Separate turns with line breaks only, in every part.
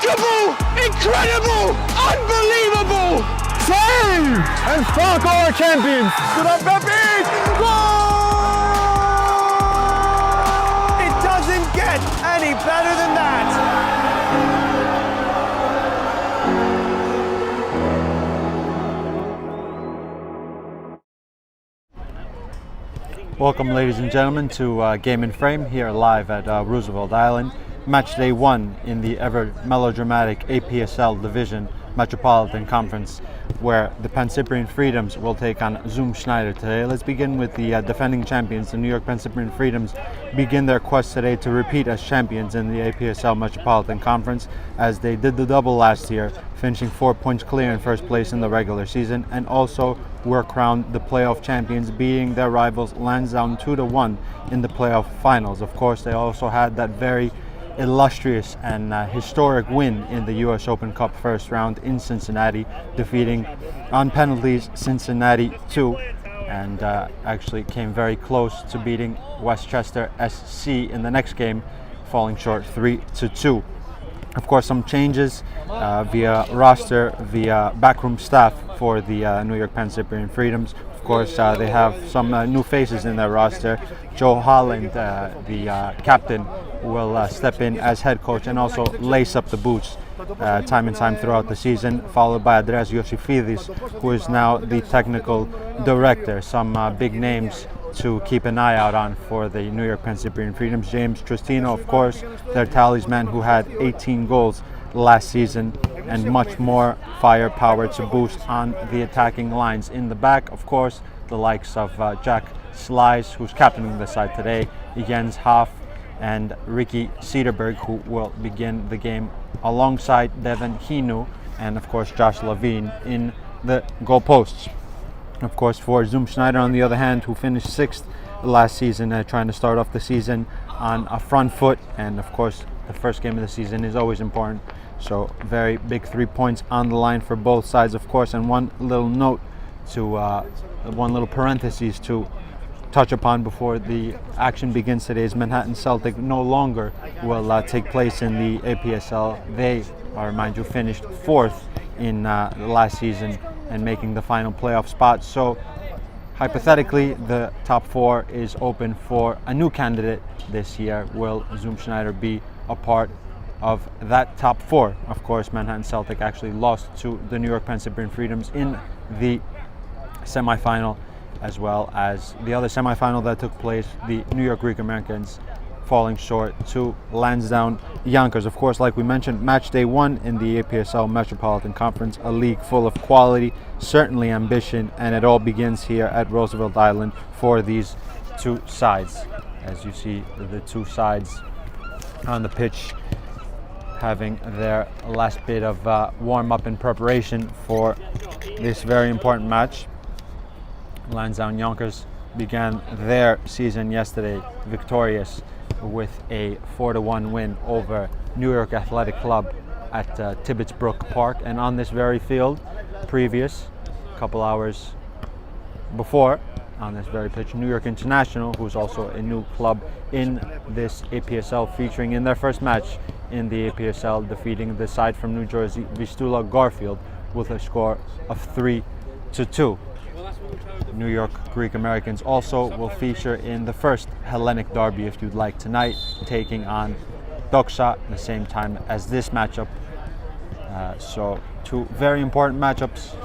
Remarkable! Incredible! Unbelievable!
Save! And fuck our champions!
Goal! It doesn't get any better than that!
Welcome, ladies and gentlemen, to Game in Frame here live at Roosevelt Island. Match day 1 in the ever melodramatic APSL division Metropolitan Conference, where the Pancyprian Freedoms will take on Zoom Schneider today. Let's begin with the defending champions. The New York Pancyprian Freedoms begin their quest today to repeat as champions in the APSL Metropolitan Conference, as they did the double last year, finishing 4 points clear in first place in the regular season, and also were crowned the playoff champions, beating their rivals Lansdowne 2-1 in the playoff finals. Of course, they also had that very illustrious and historic win in the US Open Cup first round in Cincinnati, defeating on penalties Cincinnati 2, and actually came very close to beating Westchester SC in the next game, falling short 3-2. Of course, some changes via roster, via backroom staff for the New York Pancyprian Freedoms. Of course, they have some new faces in their roster. Joe Holland, the captain, will step in as head coach and also lace up the boots time and time throughout the season, followed by Andreas Yosifidis, who is now the technical director. Some big names to keep an eye out on for the New York Pancyprian Freedoms. James Tristino, of course, their talisman, who had 18 goals last season, and much more firepower to boost on the attacking lines. In the back, of course, the likes of Jack Slice, who's captaining the side today, Jens Hoff, and Ricky Cederberg, who will begin the game alongside Devin Hinu, and of course Josh Levine in the goalposts. Of course, for Zoom Schneider, on the other hand, who finished 6th last season, trying to start off the season on a front foot, and of course the first game of the season is always important, so very big 3 points on the line for both sides, of course. And one little note to one little parenthesis to touch upon before the action begins today is Manhattan Celtic no longer will take place in the APSL. They are, mind you, finished 4th in last season and making the final playoff spot. So hypothetically, the top 4 is open for a new candidate this year. Will Zoom Schneider be a part of that top 4? Of course, Manhattan Celtic actually lost to the New York Pancyprian Freedoms in the semifinal, as well as the other semifinal that took place, the New York Greek Americans falling short to Lansdowne Yonkers. Of course, like we mentioned, match day 1 in the APSL Metropolitan Conference, a league full of quality, certainly ambition, and it all begins here at Roosevelt Island for these two sides. As you see, the two sides on the pitch having their last bit of warm-up in preparation for this very important match. Lansdowne Yonkers began their season yesterday victorious with a 4-1 win over New York Athletic Club at Tibbetts Brook Park, and on this very field, previous couple hours before, on this very pitch, New York International, who's also a new club in this APSL, featuring in their first match in the APSL, defeating the side from New Jersey, Vistula Garfield, with a score of 3-2. New York Greek Americans also will feature in the first Hellenic derby, if you'd like, tonight, taking on Doxa at the same time as this matchup. So two very important matchups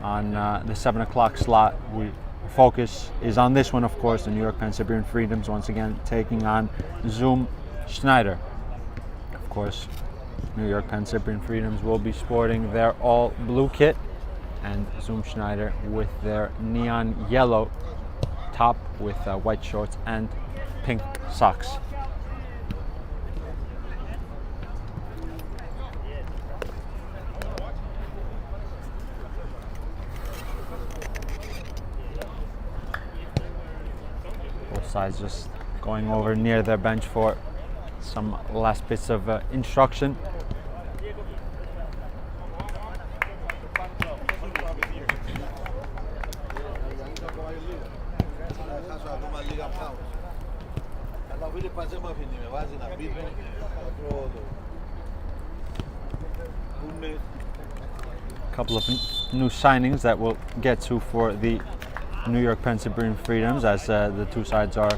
on the 7 o'clock slot. Focus is on this one, of course, the New York Pancyprian Freedoms once again taking on Zoom Schneider. Of course, New York Pancyprian Freedoms will be sporting their all blue kit, and Zoom Schneider with their neon yellow top with white shorts and pink socks. Both sides just going over near their bench for some last bits of instruction. A couple of new signings that we'll get to for the New York Pancyprian Freedoms as the two sides are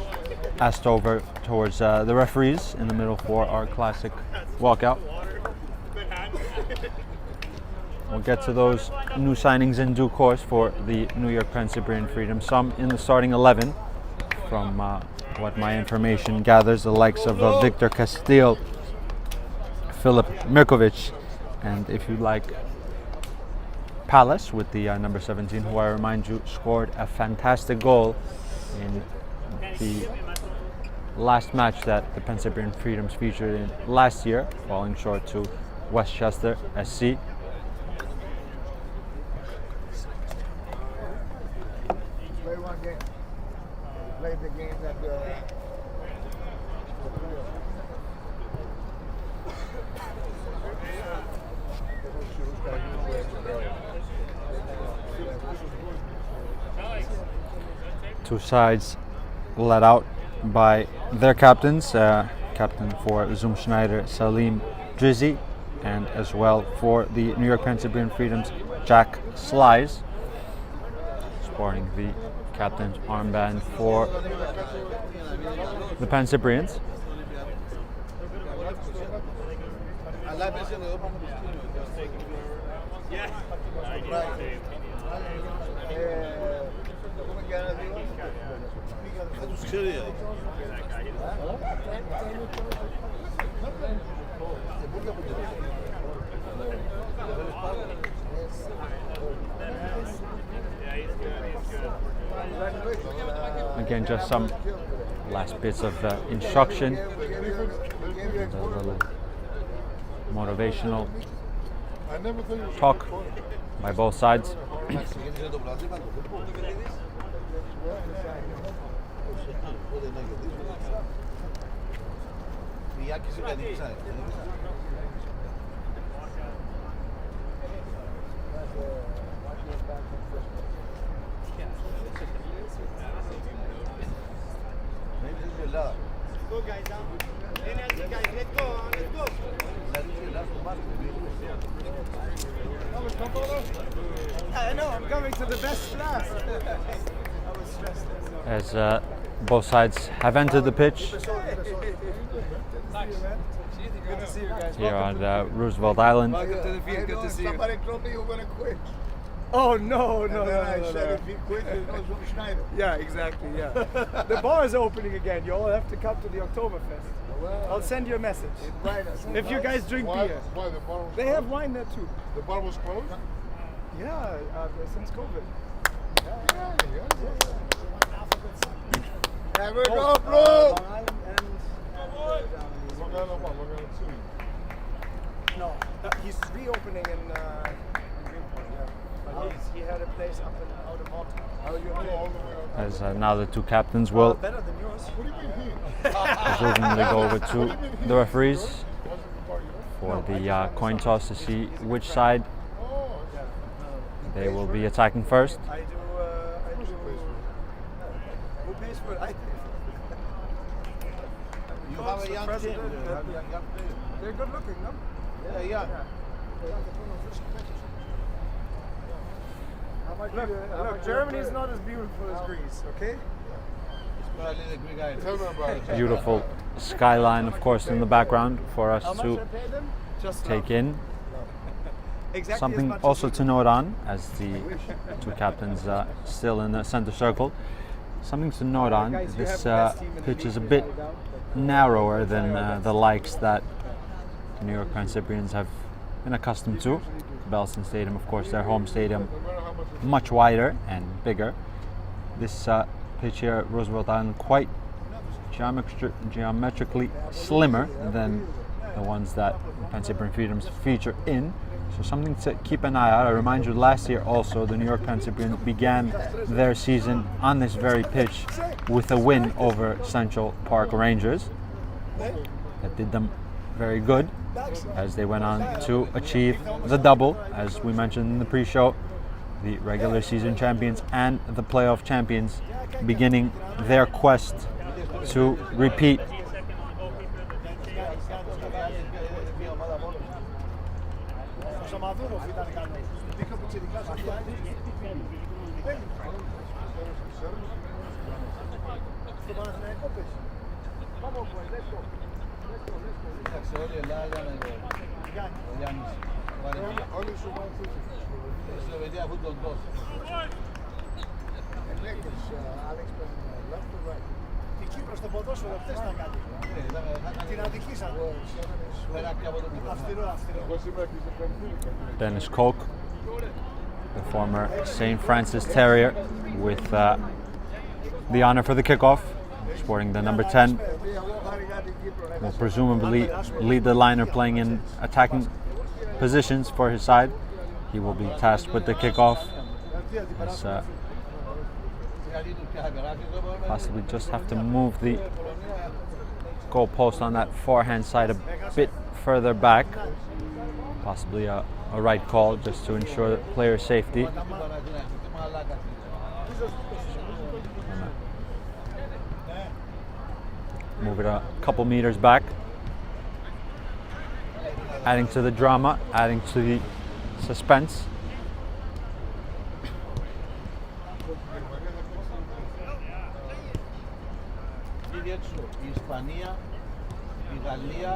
asked over towards the referees in the middle for our classic walkout. We'll get to those new signings in due course for the New York Pancyprian Freedoms. Some in the starting 11 from what my information gathers, the likes of Victor Castillo, Filip Mirkovic, and if you like, Palace with the number 17, who I remind you scored a fantastic goal in the last match that the Pancyprian Freedoms featured in last year, falling short to Westchester SC.
Played the game that
Two sides led out by their captains, captain for Zoom Schneider, Salim Drizzy, and as well for the New York Pancyprian Freedoms, Jack Slies, sporting the captain's armband for the Pancyprians. Again, just some last bits of instruction, and a little motivational talk by both sides.
Go guys, down. Energy guys, let's go, let's go. I know, I'm coming to the best class. I was stressed.
As both sides have entered the pitch
Good to see you guys.
here on Roosevelt Island.
Welcome to the field, good to see you.
Somebody told me you were going to quit.
Oh no,
And then I said if he quit, there's no Zoom Schneider.
Yeah, exactly, yeah. The bar is opening again, you all have to come to the Oktoberfest. I'll send you a message. If you guys drink beer.
Why the bar was
They
closed?
have wine there too.
The bar was closed?
Yeah, since COVID.
There we go, bro!
No, he's reopening in Greenport, yeah. But he had a place up in out of Malta.
How you know all the way up?
As now the two captains will
Better than yours.
What do you mean he?
presumably go over to the referees for the coin toss to see which side they will be attacking first.
I do. Who pays for it? I pay for it.
You have a young team.
They're good looking, no?
Yeah.
Look, Germany's not as beautiful as Greece, okay?
Tell me about it.
Beautiful skyline, of course, in the background for us
How much
to
I pay them? Just
take in.
exactly
Something
as much
also
as
to note on, as the two captains still in the center circle. Something to note on,
Guys, you
this
have the best team in the
pitch is a
league,
bit
without a doubt, but-
narrower than the likes that the New York Pancyprians have been accustomed to. Bellson Stadium, of course, their home stadium, much wider and bigger. This pitch here at Roosevelt Island quite geometrically slimmer than the ones that Pancyprian Freedoms feature in. So something to keep an eye out. I remind you, last year also the New York Pancyprians began their season on this very pitch with a win over Central Park Rangers. That did them very good as they went on to achieve the double, as we mentioned in the pre-show, the regular season champions and the playoff champions beginning their quest to repeat.
Στο Παναθηναϊκό πες. Come on, boy, let's go. Let's go, let's go.
Εντάξει, όλη η Ελλάδα ήταν ο Γιάννης. Όλοι σου μάθουν. Η Σλοβενία έχουν τον τόσο.
Η Κύπρος στο ποδόσφαιρο χθες θα κάνει. Την αδικήσαμε. Αυστηρό, αυστηρό.
Dennis Koch, the former St. Francis Terrier, with the honor for the kickoff, sporting the number 10. Will presumably lead the liner playing in attacking positions for his side. He will be tasked with the kickoff. As, possibly just have to move the goal post on that forehand side a bit further back. Possibly a right call just to ensure player safety. Move it a couple meters back, adding to the drama, adding to the suspense.
Η Ισπανία, η Γαλλία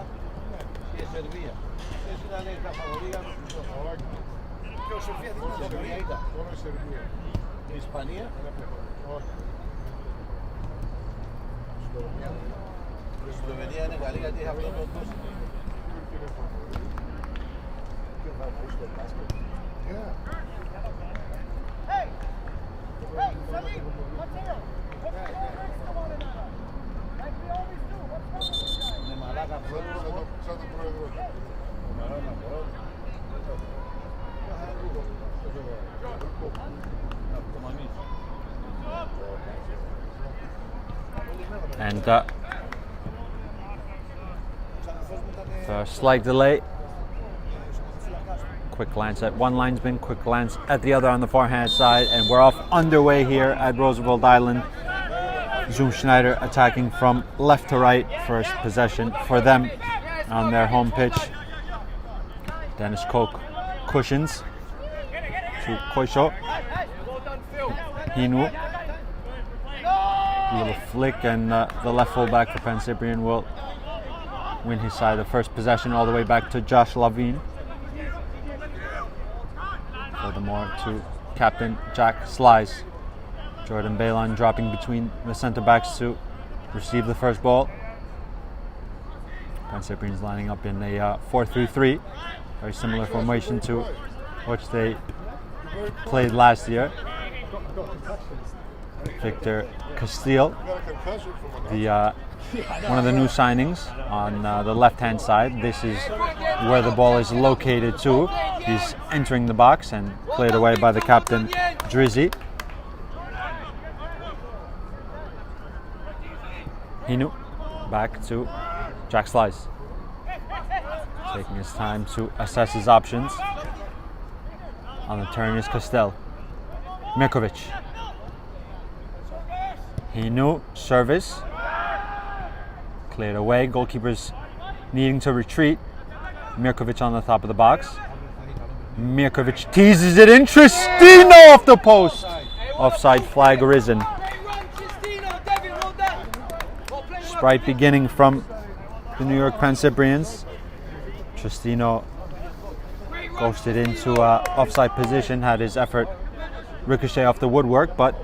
και η Σερβία. Αυτές ήταν τα φαβορία του
Και ο Σερβία δεν
Η Σερβία ήταν. Η Ισπανία. Η Σλοβενία είναι καλή γιατί έχει αυτό το τόσο. Είναι μαλάκα αυτό. Σαν το πρόεδρο. Μαλάκα πρόεδρο.
And for a slight delay. Quick glance at one linesman, quick glance at the other on the forehand side, and we're off underway here at Roosevelt Island. Schneider attacking from left to right, first possession for them on their home pitch. Dennis Koch cushions to Koisho. Hinu. A little flick, and the left fullback for Pancyprian will win his side the first possession all the way back to Josh Lavine. Furthermore to captain Jack Slice. Jordan Balon dropping between the centre backs to receive the first ball. Pancyprian's lining up in a 4-3-3, very similar formation to which they played last year. Victor Castile, one of the new signings on the left-hand side. This is where the ball is located to. He's entering the box and played away by the captain Drizzy. Hinu back to Jack Slice, taking his time to assess his options. On the turn is Castell. Mirkovic. Hinu, service. Cleared away. Goalkeepers needing to retreat. Mirkovic on the top of the box. Mirkovic teases it in. Tristino off the post. Offside flag risen. Sprite beginning from the New York Pancyprians. Tristino ghosted into offside position, had his effort ricochet off the woodwork, but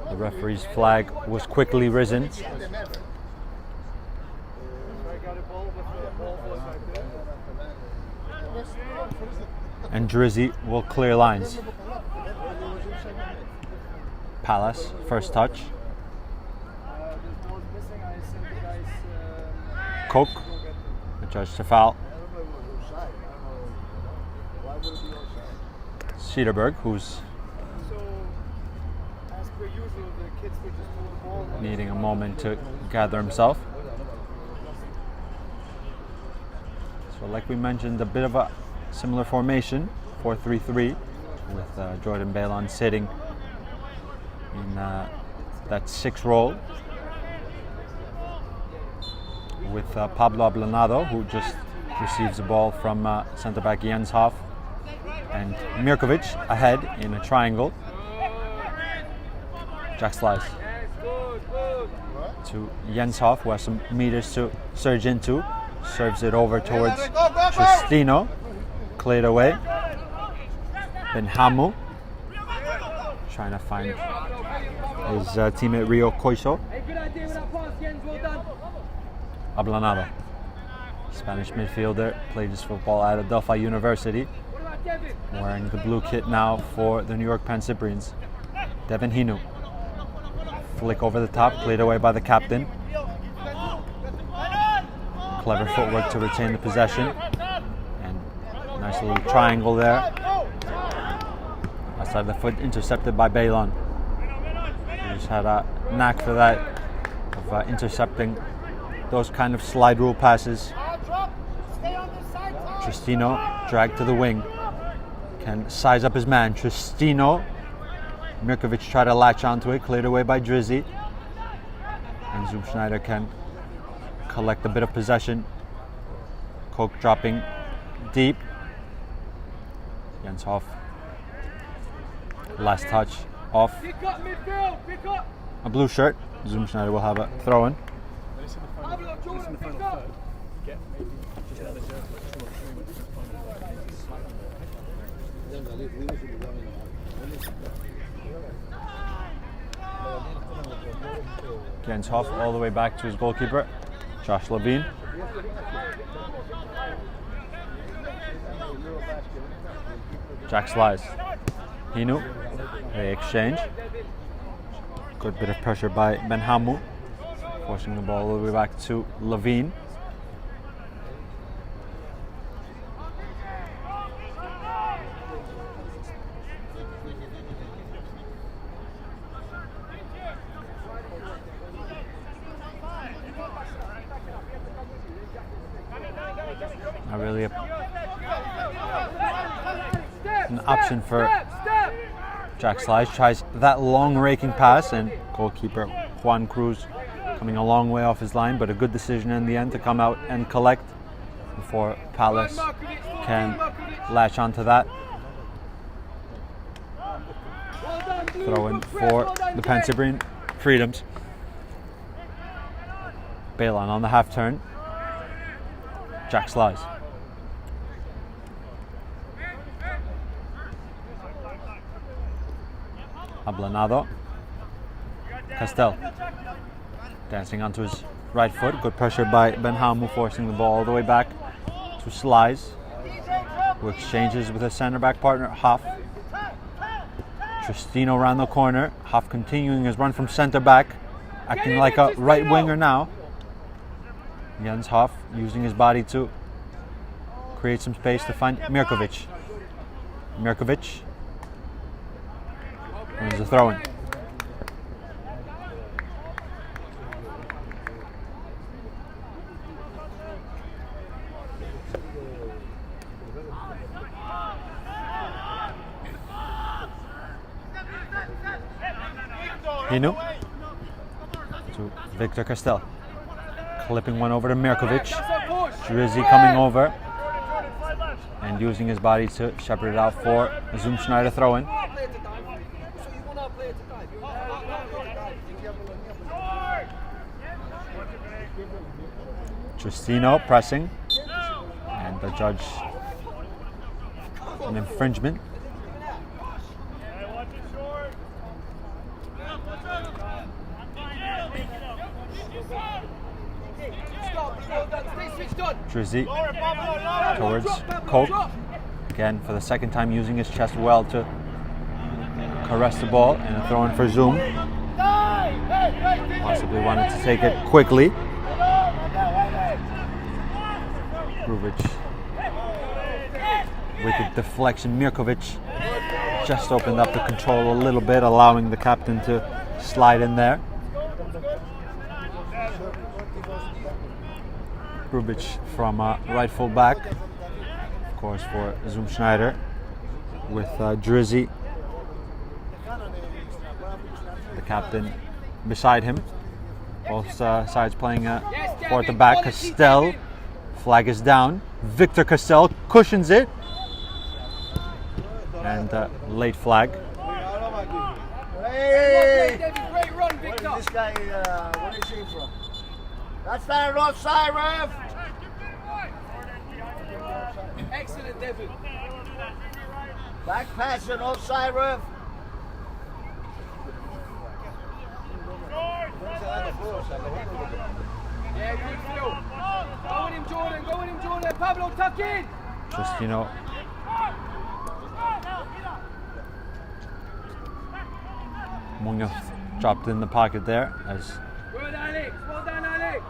the referee's flag was quickly risen. And Drizzy will clear lines. Palace, first touch. Koch, adjudged to foul. Cedarberg, who's needing a moment to gather himself. So like we mentioned, a bit of a similar formation, 4-3-3, with Jordan Balon sitting in that 6 role, with Pablo Ablanado, who just receives the ball from centre-back Jens Hoff. And Mirkovic ahead in a triangle. Jack slice to Jens Hoff, who has some meters to surge into. Serves it over towards Tristino. Cleared away. Benhamu trying to find his teammate Rio Coiso. Ablanado, Spanish midfielder, played his football at Adelphi University, wearing the blue kit now for the New York Pancyprians. Devin Hinu, flick over the top, played away by the captain. Clever footwork to retain the possession, and nice little triangle there. Outside the foot, intercepted by Baylon. He just had a knack for that, of intercepting those kind of slide rule passes. Tristino dragged to the wing, can size up his man. Tristino, Mirkovic tried to latch onto it, cleared away by Drizzy, and Zoom Schneider can collect a bit of possession. Koch dropping deep. Jens Hoff, last touch off a blue shirt. Zoom Schneider will have a throw in. Jens Hoff all the way back to his goalkeeper, Josh Levine. Jack slides. Hinu, they exchange. Good bit of pressure by Benhamu, forcing the ball all the way back to Levine. Not really an option for Jack Slice. Tries that long raking pass, and goalkeeper Juan Cruz coming a long way off his line, but a good decision in the end to come out and collect before Palace can latch onto that. Throw in for the Pancyprian Freedoms. Baylon on the half turn. Jack Slice. Ablanado. Castel. Dancing onto his right foot. Good pressure by Benhamu, forcing the ball all the way back to Slice, who exchanges with his centre back partner, Hoff. Tristino around the corner. Hoff continuing his run from centre back, acting like a right winger now. Jens Hoff using his body to create some space to find Mirkovic. Mirkovic wins the throw-in. Hinu to Victor Castel. Clipping one over to Mirkovic. Drizzy coming over and using his body to shepherd it out for a Zoom Schneider throw-in. Tristino pressing, and the judge an infringement. Drizzy towards Koch, again for the second time using his chest well to caress the ball, and a throw in for Zoom. Possibly wanted to take it quickly. Grubic, wicked deflection. Mirkovic just opened up the control a little bit, allowing the captain to slide in there. Grubic from right full back, of course, for Zoom Schneider, with Drizzy, the captain, beside him. Both sides playing forward to back. Castel, flag is down. Victor Castel cushions it. and late flag.
Hey! Great run, Victor. This guy, where is he from? That's not an offside, ref.
Excellent, Devin.
Back pass and offside, ref.
Yeah, good Phil. Go with him, Jordan. Go with him, Jordan. Pablo, tuck in.
Just, Munoz dropped in the pocket there as
Good, Alex. Well done, Alex.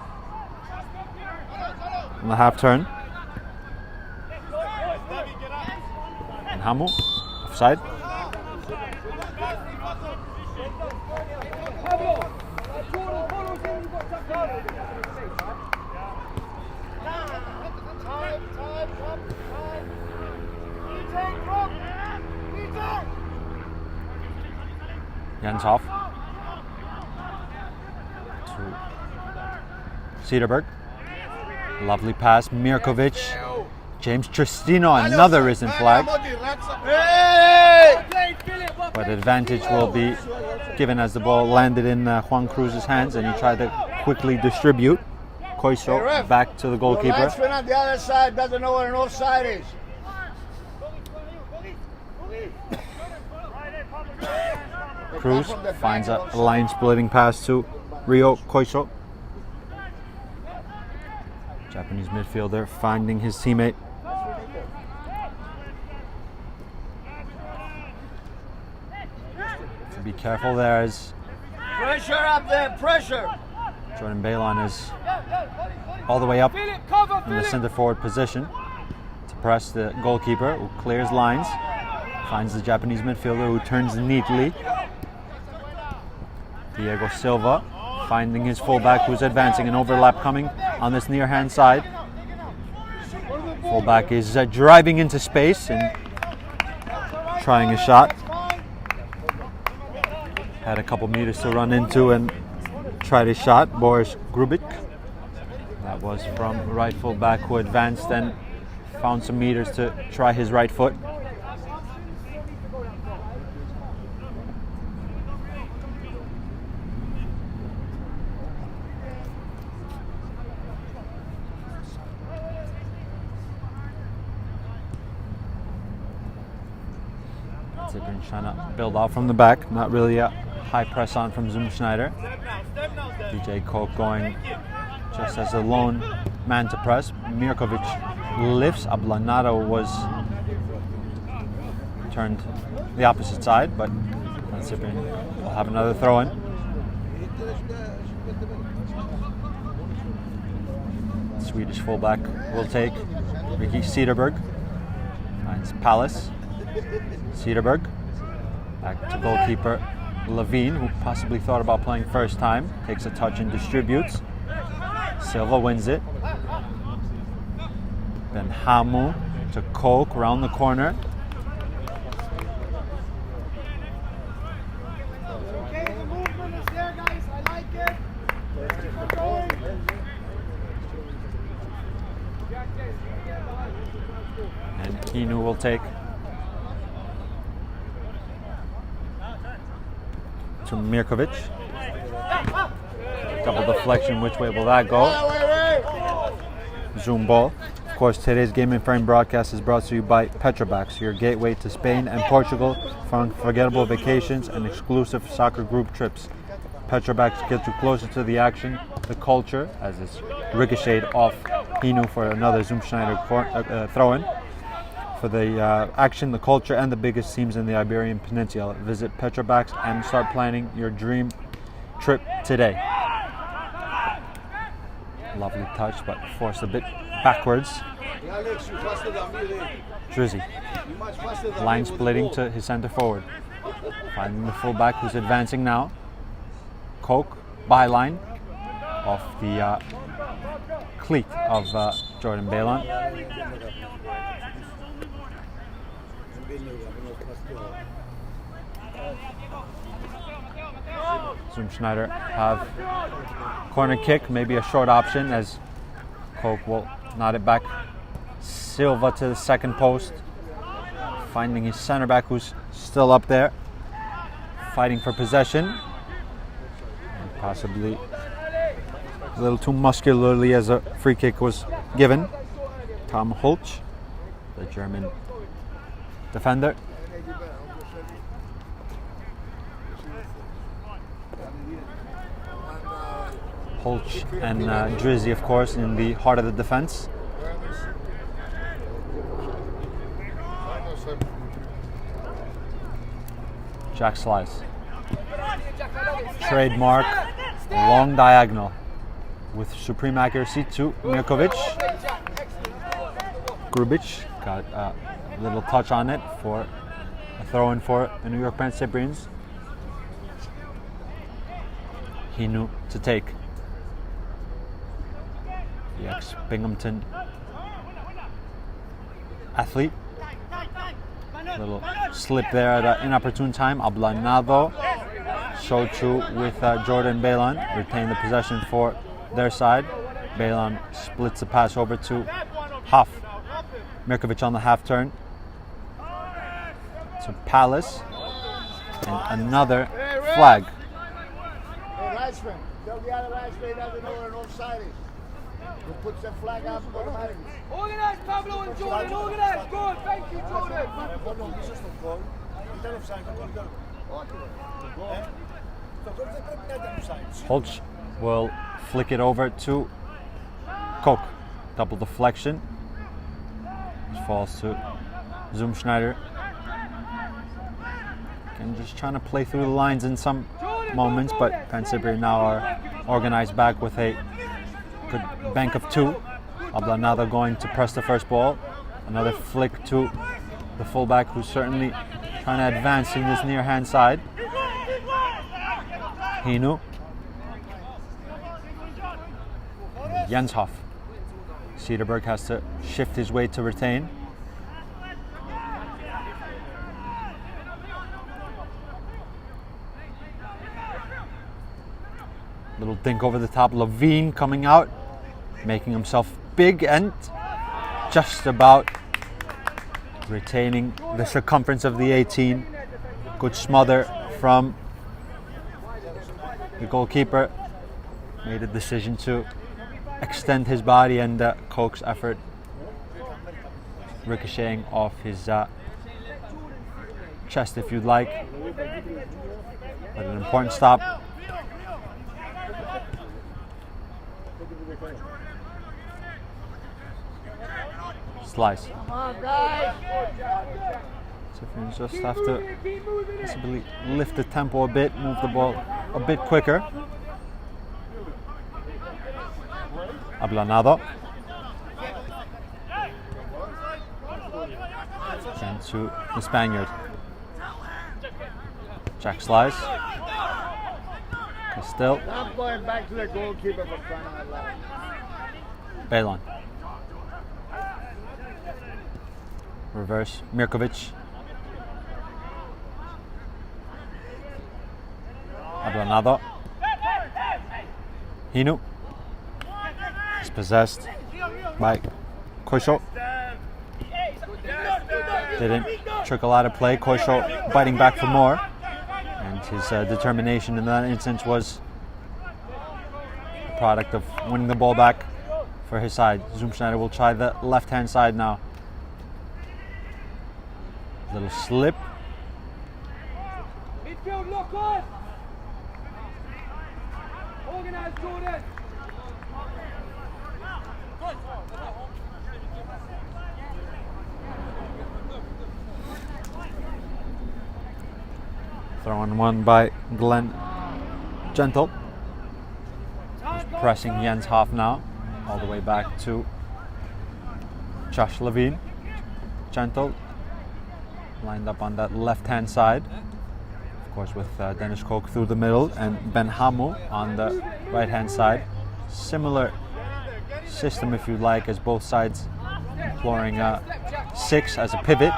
on the half turn. And Hamu, offside.
Pablo, Jordan follows him. You've got tuck in.
Jens off to Cedarberg. Lovely pass, Mirkovic. James Tristino, another risen flag. But advantage will be given as the ball landed in Juan Cruz's hands and he tried to quickly distribute. Koiso back to the goalkeeper.
The linesman on the other side doesn't know what an offside is.
Cruz finds a line splitting pass to Rio Koiso. Japanese midfielder finding his teammate. To be careful there as
Pressure up there, pressure.
Jordan Balon is all the way up in the center forward position to press the goalkeeper who clears lines. Finds the Japanese midfielder who turns neatly. Diego Silva finding his fullback who's advancing, an overlap coming on this near hand side. Fullback is driving into space and trying a shot. Had a couple meters to run into and tried his shot, Boris Grubik. That was from right fullback who advanced and found some meters to try his right foot. Pancyprian trying to build out from the back, not really a high press on from Schneider. DJ Koch going just as a lone man to press. Mirkovic lifts. Ablanado was turned the opposite side, but Pancyprian will have another throw in. Swedish fullback will take Ricky Cedarberg. Finds Palace. Cedarberg back to goalkeeper Levine, who possibly thought about playing first time. Takes a touch and distributes. Silva wins it. Then Hamu to Koch around the corner.
Okay, the movement is there, guys. I like it. Keep going.
And Inu will take to Mirkovic. Double deflection, which way will that go? Zoom ball. Of course, today's Game and Frame broadcast is brought to you by Petrobax, your gateway to Spain and Portugal for unforgettable vacations and exclusive soccer group trips. Petrobax gets you closer to the action, the culture, as it's ricocheted off Hinu for another Zoom Schneider throw-in. For the action, the culture, and the biggest teams in the Iberian Peninsula. Visit Petrobax and start planning your dream trip today. Lovely touch, but forced a bit backwards. Drizzy. Line splitting to his center forward. Finding the fullback who's advancing now. Koch, byline off the cleat of Jordan Balon. Zoom Schneider have corner kick, maybe a short option as Koch will nod it back. Silva to the second post. finding his center back who's still up there, fighting for possession. And possibly a little too muscularly as a free kick was given. Tom Holch, the German defender. Holch and Drizzy, of course, in the heart of the defense. Jack Slice. Trademark long diagonal with supreme accuracy to Mirkovic. Grubic got a little touch on it for a throw-in for the New York Pancyprians. He knew to take. The ex-Binghamton athlete. Little slip there at an inopportune time. Ablanado. Sochu with Jordan Balon. Retain the possession for their side. Balon splits the pass over to Huff. Mirkovic on the half turn. To Palace. And another flag.
Hey, Reisman, tell the other Reisman doesn't know where an offside is. Who puts the flag up automatically.
Organize, Pablo and Jordan, organize. Good, thank you, Jordan.
Holch will flick it over to Koch. Double deflection. Falls to Schneider. Again, just trying to play through the lines in some moments, but Pancyprian now are organized back with a good bank of two. Ablanado going to press the first ball. Another flick to the fullback, who's certainly trying to advance in this near hand side. Hinu. Jens Hoff. Cederberg has to shift his way to retain. Little dink over the top. Levine coming out, making himself big and just about retaining the circumference of the 18. Good smother from the goalkeeper. Made a decision to extend his body, and Koch's effort ricocheting off his chest, if you'd like. But an important stop. Slice.
Come on, guys.
So if you just have to possibly lift the tempo a bit, move the ball a bit quicker. Ablanado. And to the Spaniard. Jack Slice. Castell.
Stop going back to the goalkeeper for crying out loud.
Balon. Reverse. Mirkovic. Ablanado. Hinu. Is possessed by Koisho. Didn't trickle out of play. Koisho biting back for more. And his determination in that instance was a product of winning the ball back for his side. Schneider will try the left-hand side now. Little slip.
Midfield, lock on. Organize, Jordan.
Throwing one by Glenn Gentle. He's pressing Jens Hoff now, all the way back to Josh Levine. Gentle lined up on that left-hand side, of course, with Dennis Koch through the middle and Ben Hamu on the right-hand side. Similar system, if you like, as both sides employing 6 as a pivot.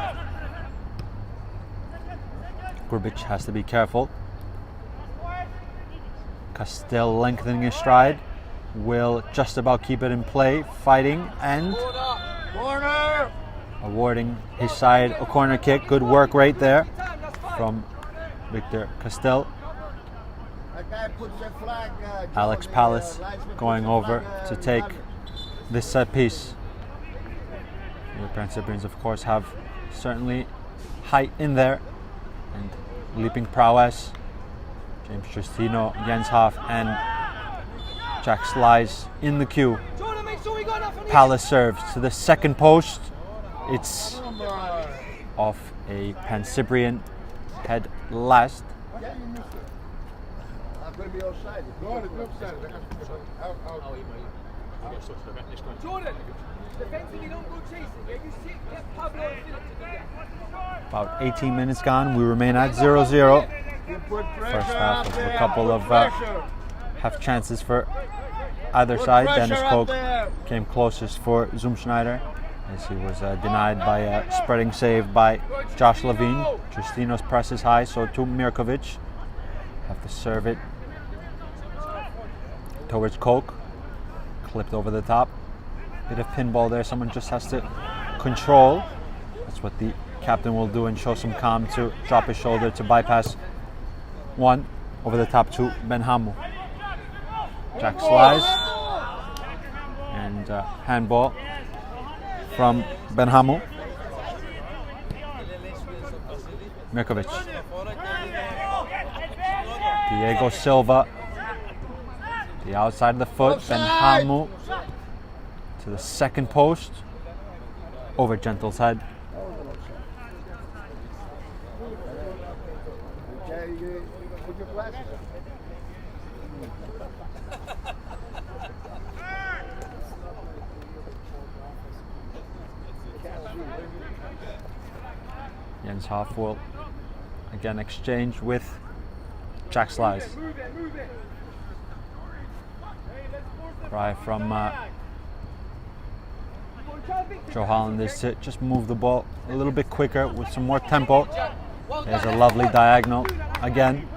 Grubic has to be careful. Castell lengthening his stride, will just about keep it in play, fighting, and
Corner!
awarding his side a corner kick. Good work right there from Victor Castell.
That guy puts that flag,
Alex Palace going over to take this set piece. The Pancyprians, of course, have certainly height in there and leaping prowess. James Justino, Jens Hoff, and Jack Slice in the queue. Palace serves to the second post. It's off a Pancyprian head last.
Going to be offside.
Jordan, defensively don't go chasing. Yeah, you sit, get Pablo and Philip to do that.
About 18 minutes gone. We remain at 0-0. First half of a couple of half chances for either side. Dennis Koch came closest for Schneider as he was denied by a spreading save by Josh Levine. Justino's press is high, so to Mirkovic. Have to serve it towards Koch. Clipped over the top. Bit of pinball there. Someone just has to control. That's what the captain will do and show some calm to drop his shoulder to bypass one over the top to Benhamu. Jack Slice and handball from Benhamu. Mirkovic. Diego Silva. The outside of the foot. Benhamu to the second post. Over Gentle's head. Jens Hoff will again exchange with Jack Slice. Cry from Joe Holland is to just move the ball a little bit quicker with some more tempo. There's a lovely diagonal again.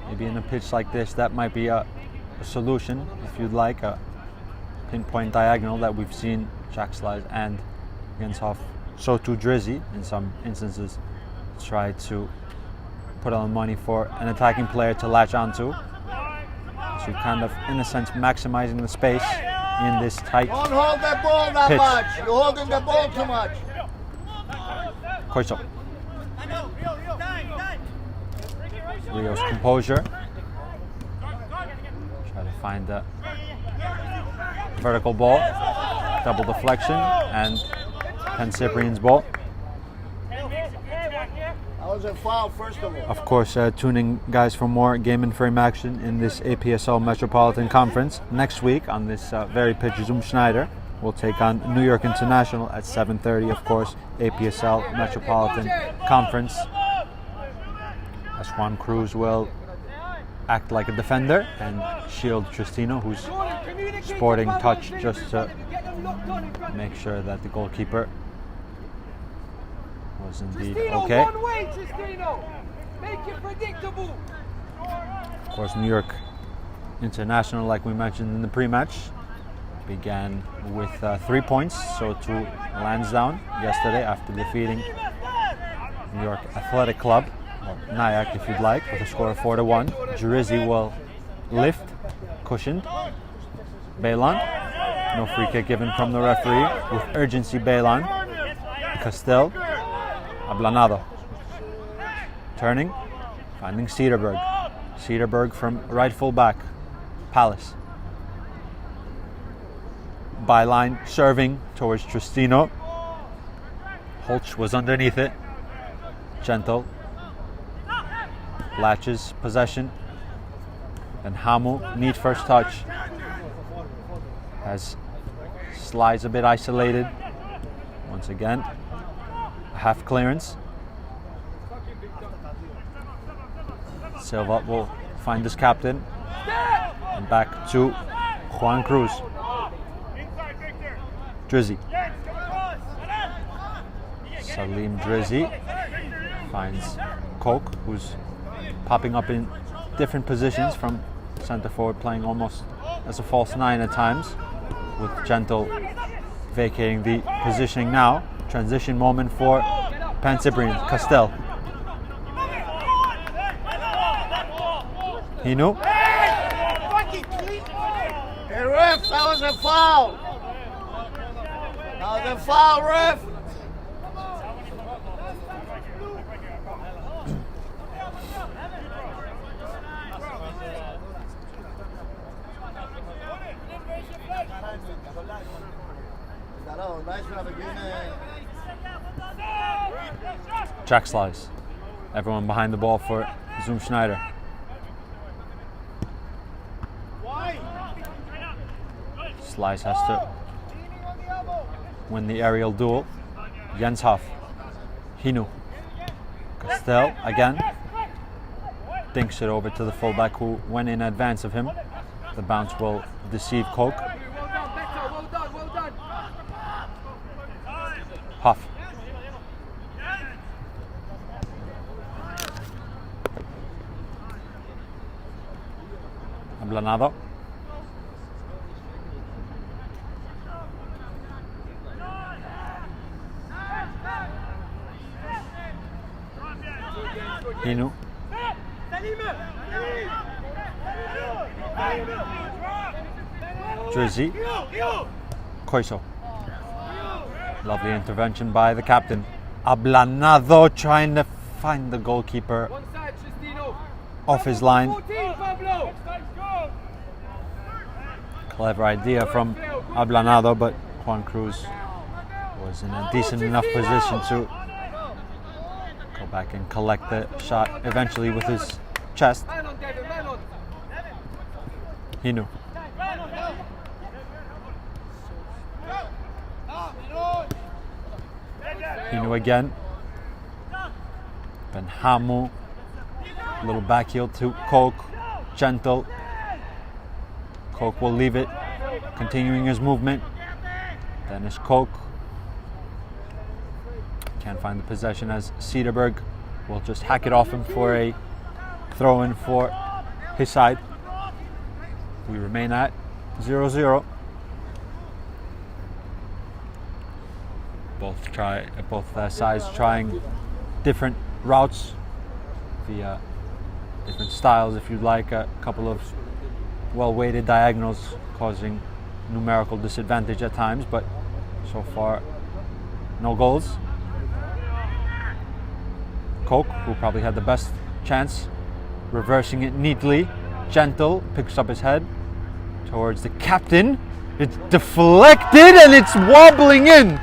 Maybe in a pitch like this, that might be a solution, if you'd like, a pinpoint diagonal that we've seen Jack Slice and Jens Hoff, so too Drizzy in some instances, try to put on money for an attacking player to latch onto. So kind of, in a sense, maximizing the space in this tight
Don't hold that ball that
pitch.
much. You're holding the ball too much.
Corso. Rio's composure. Try to find the vertical ball. Double deflection and Pancyprian's ball.
That was a foul, first of all.
Of course, tuning guys for more game and frame action in this APSL Metropolitan Conference. Next week on this very pitch, Schneider will take on New York International at 7:30. Of course, APSL Metropolitan Conference. As Juan Cruz will act like a defender and shield Justino, who's sporting touch just to make sure that the goalkeeper was indeed okay. Of course, New York International, like we mentioned in the pre-match, began with 3 points, so to Lansdowne yesterday after defeating New York Athletic Club, or Nyack if you'd like, with a score of 4-1. Drizzy will lift, cushioned. Bailon, no free kick given from the referee, with urgency Bailon. Castell, Ablanado. Turning, finding Cederberg. Cederberg from right full back. Palace. Byline serving towards Justino. Holch was underneath it. Gentle. Latches possession. And Hamu need first touch. As slides a bit isolated. Once again, a half clearance. Silva will find his captain. And back to Juan Cruz. Drizzy. Salim Drizzy finds Koch, who's popping up in different positions from center forward, playing almost as a false 9 at times, with Gentle vacating the positioning now. Transition moment for Pancyprian. Castel. Hinu.
Hey, ref, that was a foul. That was a foul, ref.
Jack Slice. Everyone behind the ball for Zoom Schneider. Slice has to win the aerial duel. Jens Hoff. Hinu. Castel again. Dinks it over to the fullback who went in advance of him. The bounce will deceive Koch. Hoff. Ablanado. Hinu. Drizzy. Koiso. Lovely intervention by the captain. Ablanado trying to find the goalkeeper off his line. Clever idea from Ablanado, but Juan Cruz was in a decent enough position to go back and collect the shot eventually with his chest. Hinu. Hinu again. Benhamu. Little back heel to Koch. Gentle. Koch will leave it, continuing his movement. Dennis Koch. Can't find the possession as Cederberg will just hack it off him for a throw-in for his side. We remain at 0-0. Both sides trying different routes, the different styles, if you'd like. A couple of well-weighted diagonals causing numerical disadvantage at times, but so far no goals. Koch, who probably had the best chance, reversing it neatly. Gentle picks up his head towards the captain. It's deflected and it's wobbling in.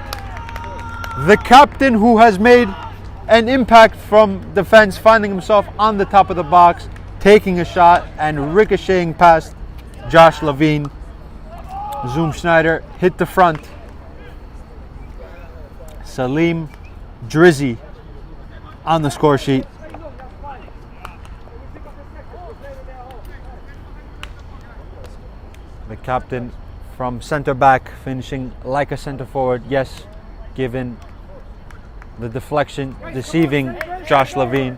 The captain, who has made an impact from defense, finding himself on the top of the box, taking a shot and ricocheting past Josh Levine. Zoom Schneider hit the front. Salim Drizzy on the score sheet. The captain from center back, finishing like a center forward. Yes, given the deflection, deceiving Josh Levine.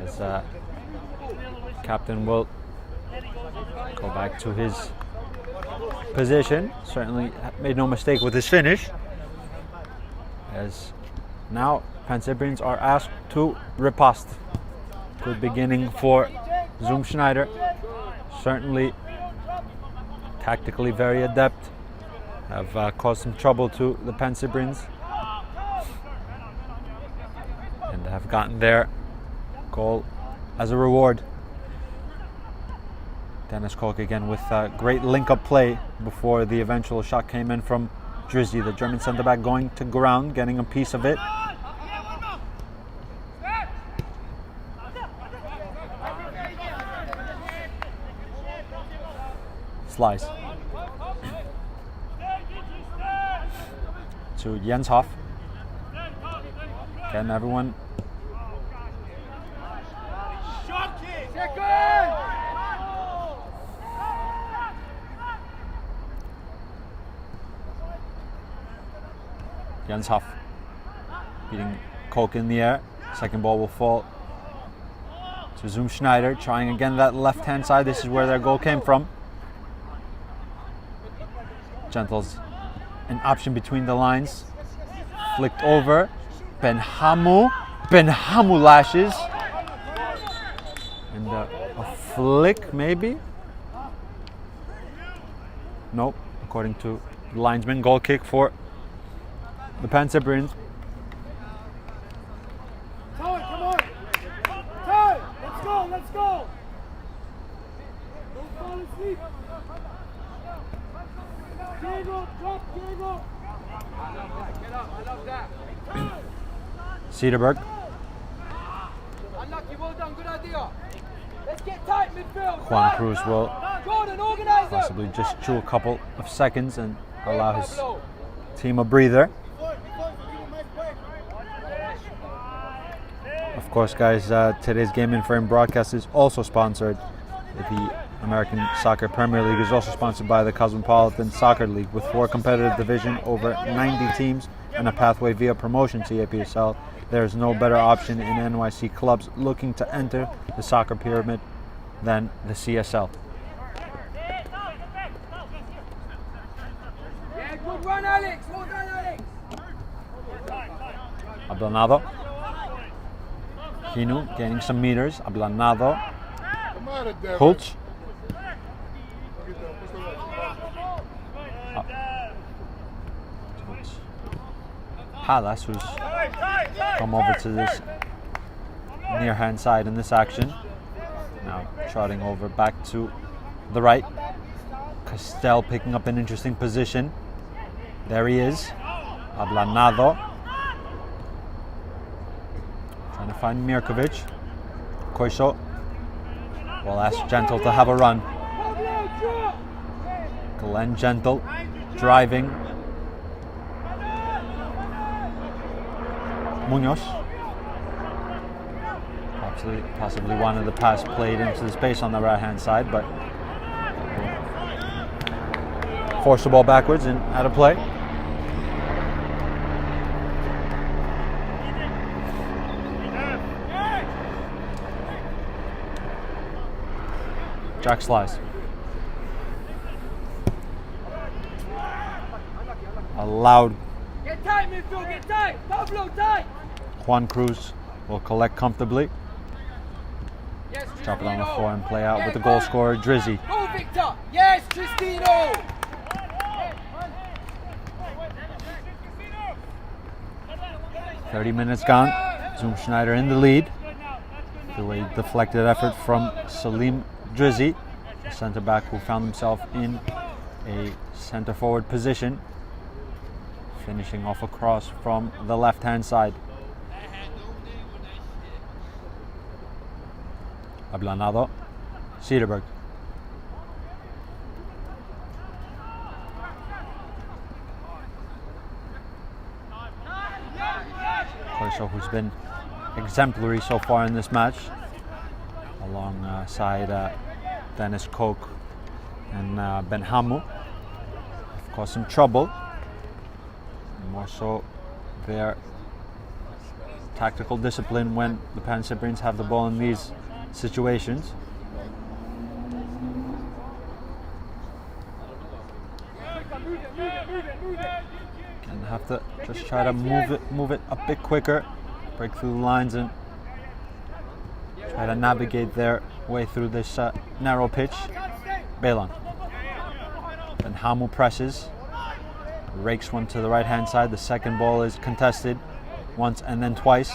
As captain will go back to his position. Certainly made no mistake with his finish. As now Pancyprians are asked to riposte. Good beginning for Zoom Schneider. Certainly tactically very adept. Have caused some trouble to the Pancyprians. And have gotten their goal as a reward. Dennis Koch again with great link-up play before the eventual shot came in from Drizzy, the German centre-back, going to ground, getting a piece of it. Slice. To Jens Hoff. Again, everyone. Jens Huff beating Koch in the air. Second ball will fall to Zoom Schneider, trying again that left-hand side. This is where their goal came from. Gentle's an option between the lines. Flicked over. Ben Hamu lashes. And a flick, maybe? Nope, according to the linesman. Goal kick for the Pancyprians.
Time, come on! Time! Let's go, let's go! Don't fall asleep! Diego, drop, Diego!
Get up, I love that.
Cederberg.
Unlucky, well done, good idea. Let's get tight midfield.
Juan Cruz will
Jordan, organize them.
possibly just chew a couple of seconds and allow his team a breather. Of course, guys, today's Game in Frame broadcast is also sponsored. The American Soccer Premier League is also sponsored by the Cosmopolitan Soccer League, with 4 competitive divisions, over 90 teams, and a pathway via promotion to APSL. There is no better option in NYC clubs looking to enter the soccer pyramid than the CSL.
Yeah, good run, Alex. Well done, Alex.
Ablanado. Hinu gaining some meters. Ablanado. Hulch. Palace, who's come over to this near hand side in this action. Now trotting over back to the right. Castel picking up an interesting position. There he is. Ablanado. Trying to find Mirkovic. Koiso will ask Gentle to have a run. Glenn Gentle driving. Munoz. Possibly wanted the pass played into the space on the right hand side, but forced the ball backwards and out of play. Jack Slice. Allowed.
Get tight, midfield, get tight. Pablo, tight.
Juan Cruz will collect comfortably.
Yes,
Drop it on the
Tristino.
floor and play out
Yeah,
with the
go.
goal scorer, Drizzy.
Go, Victor. Yes, Tristino.
30 minutes gone. Zoom Schneider in the lead. Through a deflected effort from Salim Drizzy, the centre back who found himself in a centre forward position, finishing off a cross from the left hand side. Ablanado. Cederberg. Koiso, who's been exemplary so far in this match, alongside Dennis Koch and Ben Hamu. Of course, some trouble. More so their tactical discipline when the Pancyprians have the ball in these situations. And have to just try to move it a bit quicker, break through the lines and try to navigate their way through this narrow pitch. Balon. Then Hamu presses, rakes one to the right hand side. The second ball is contested once and then twice.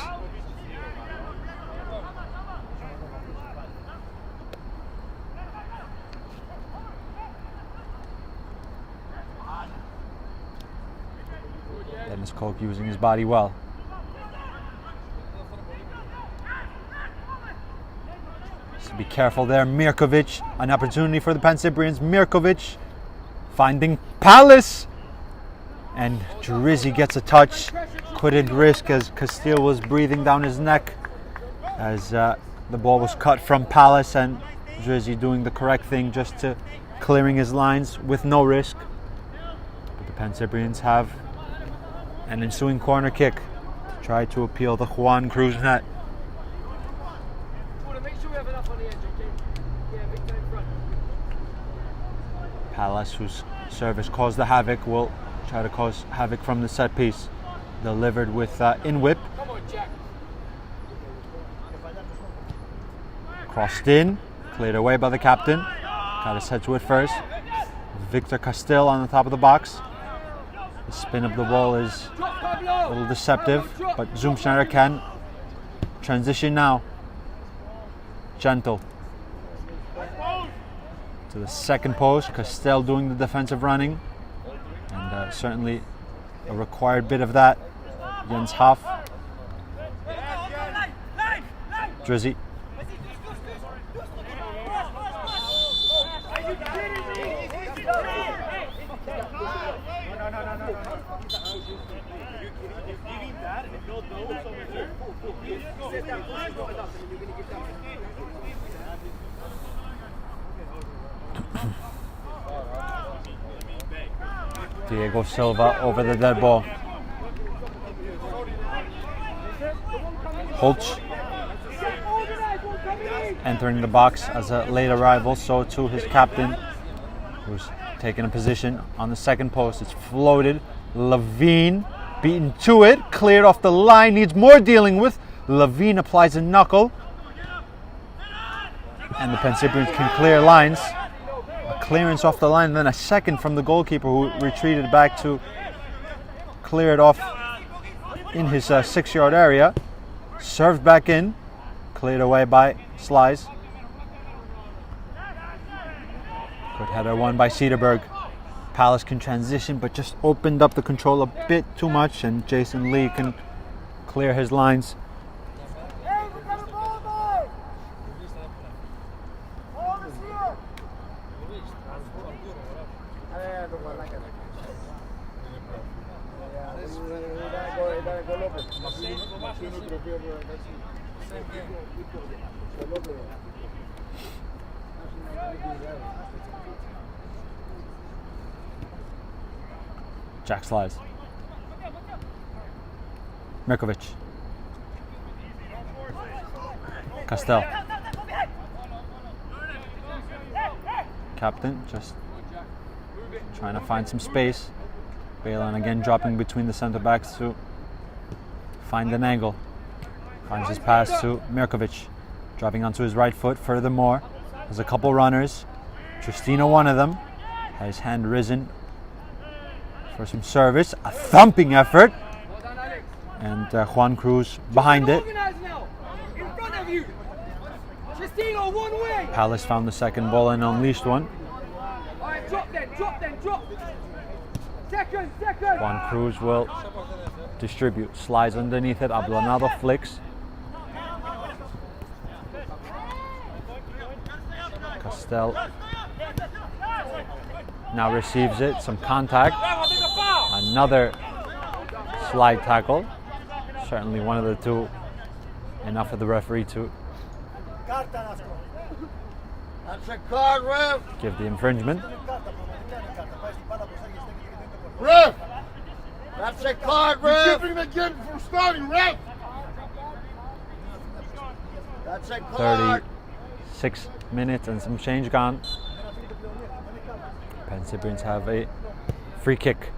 Dennis Koch using his body well. So be careful there. Mirkovic, an opportunity for the Pancyprians. Mirkovic finding Palace, and Drizzy gets a touch. Couldn't risk as Castile was breathing down his neck as the ball was cut from Palace, and Drizzy doing the correct thing, just to clearing his lines with no risk. But the Pancyprians have An ensuing corner kick to try to appeal the Juan Cruz net.
Make sure we have enough on the edge, okay? Yeah, Victor in front.
Palace, whose service caused the havoc, will try to cause havoc from the set piece. Delivered with in whip.
Come on, Jack.
Crossed in, cleared away by the captain. Got his head to it first. Victor Castell on the top of the box. The spin of the ball is a little deceptive, but Schneider can transition now. Gentle. To the second post, Castell doing the defensive running. And certainly a required bit of that. Jens Hoff. Drizzy. Diego Silva over the dead ball. Holtz entering the box as a late arrival, so too his captain, who's taking a position on the second post. It's floated. Levine beaten to it, cleared off the line, needs more dealing with. Levine applies a knuckle, and the Pancyprians can clear lines. A clearance off the line, then a second from the goalkeeper, who retreated back to clear it off in his 6-yard area. Served back in, cleared away by Slice. Good header won by Cederberg. Palace can transition, but just opened up the control a bit too much, and Jason Lee can clear his lines. Jack slides. Mirkovic. Castell. Captain just trying to find some space. Balin again dropping between the centre backs to find an angle. Finds his pass to Mirkovic. Dropping onto his right foot. Furthermore, there's a couple runners. Tristino, one of them, had his hand risen for some service. A thumping effort. And Juan Cruz behind it. Palace found the second ball and unleashed one. Juan Cruz will distribute. Slides underneath it. Ablanado flicks. Castell now receives it. Some contact. Another slide tackle. Certainly one of the two. Enough for the referee to
That's a card, ref.
give the infringement.
Ref. That's a card, ref.
Giving again for starting, ref.
That's a card.
36 minutes and some change gone. Pancyprians have a free kick.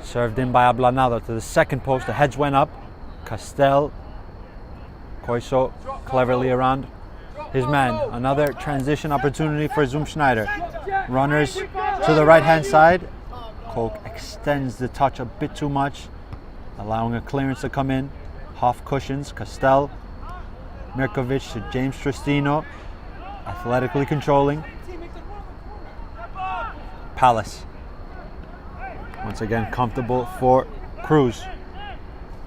Served in by Ablanado to the second post. The heads went up. Castell. Koiso cleverly around his man. Another transition opportunity for Schneider. Runners to the right hand side. Koch extends the touch a bit too much, allowing a clearance to come in. Half cushions. Castell. Mirkovic to James Tristino. Athletically controlling. Palace. Once again comfortable for Cruz.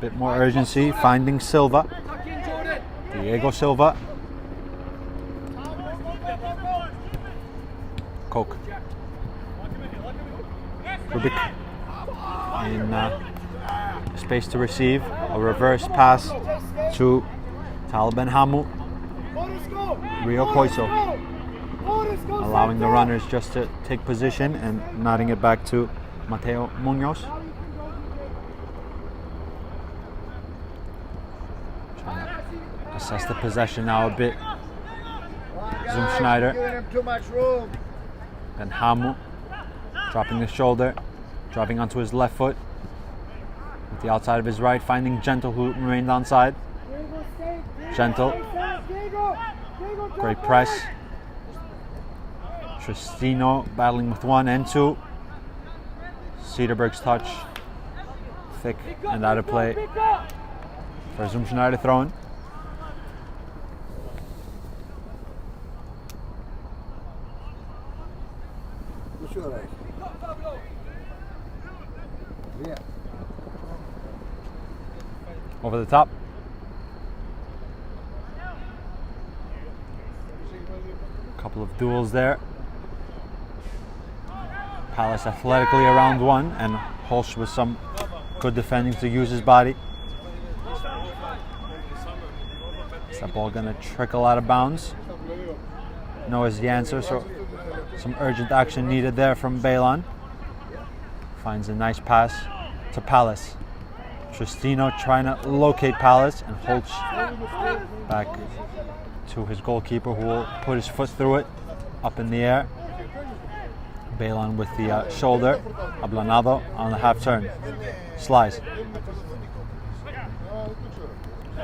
Bit more urgency, finding Silva. Diego Silva. Koch. Rubik in space to receive. A reverse pass to Tal Benhamu. Rio Koiso. Allowing the runners just to take position and nodding it back to Mateo Munoz. Assess the possession now a bit. Zoom Schneider.
Giving him too much room.
Then Hamu dropping his shoulder, dropping onto his left foot with the outside of his right, finding Gentle, who remained onside. Gentle, great press. Tristino battling with 1 and 2. Cederberg's touch, thick and out of play for Zoom Schneider throwing. Over the top. Couple of duels there. Palace athletically around 1, and Holsch with some good defending to use his body. Is that ball gonna trickle out of bounds? No is the answer, so some urgent action needed there from Balan. Finds a nice pass to Palace. Tristino trying to locate Palace, and Holsch back to his goalkeeper, who will put his foot through it, up in the air. Balan with the shoulder. Ablanado on the half turn. Slice.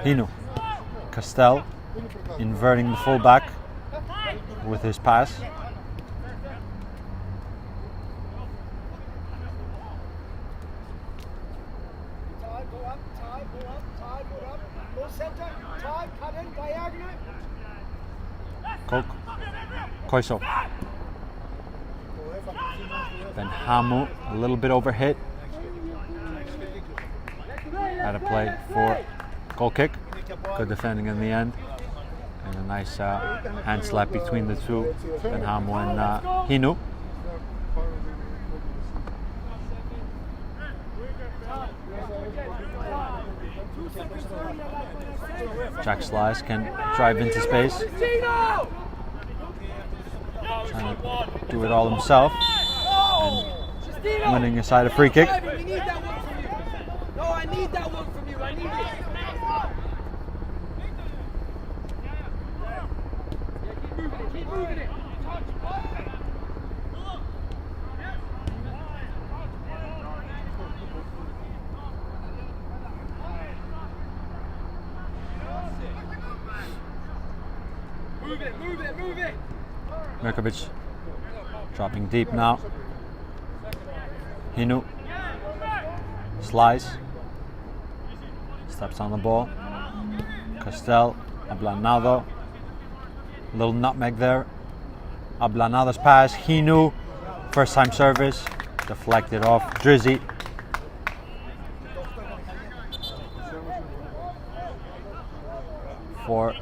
Hinu. Castel inverting the fullback with his pass. Koiso. Then Hamu, a little bit overhit. Had a play for goal kick. Good defending in the end. And a nice hand slap between the two, Ben Hamu and Hinu. Jack Slice can drive into space. Trying to do it all himself. And winning aside a free kick.
No, I need that one from you. I need it. Keep moving it. Move it.
Mirkovic dropping deep now. Hinu. Slice. Steps on the ball. Castel. Ablanado. Little nutmeg there. Ablanado's pass. Hinu. First time service. Deflected off Drizzy. Four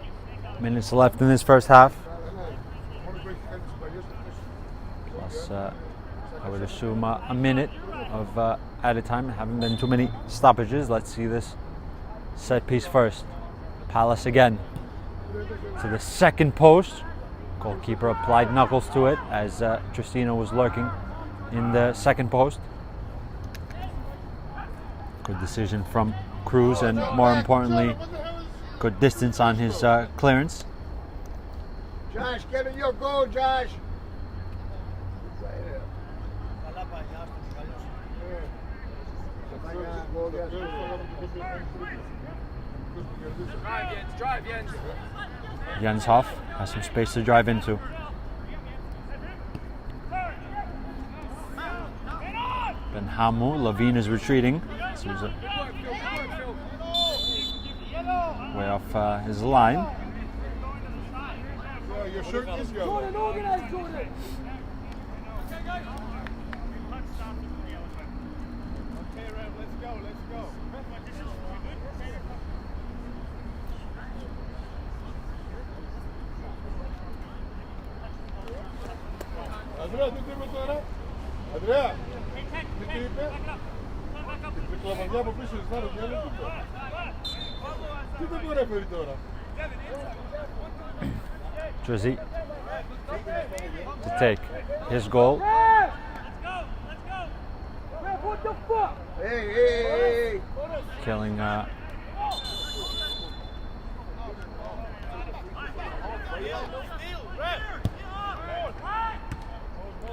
minutes left in this first half. Plus, I would assume a minute of added time. Haven't been too many stoppages. Let's see this set piece first. Palace again to the second post. Goalkeeper applied knuckles to it as Tristino was lurking in the second post. Good decision from Cruz, and more importantly, good distance on his clearance.
Josh, get in your goal, Josh.
Drive, Jens.
Jens Hoff has some space to drive into. Ben Hamu, Levine is retreating. Souza way off his line.
Your shirt is yellow.
Jordan, organize, Jordan.
Andrea, tu trebuie τώρα. Andrea, τι είπε. Τι κλαβαδιά από πίσω της βάρος, για λέω τι δεν μπορεί να φέρει τώρα.
Drizzy to take his goal.
What the fuck?
Hey.
Killing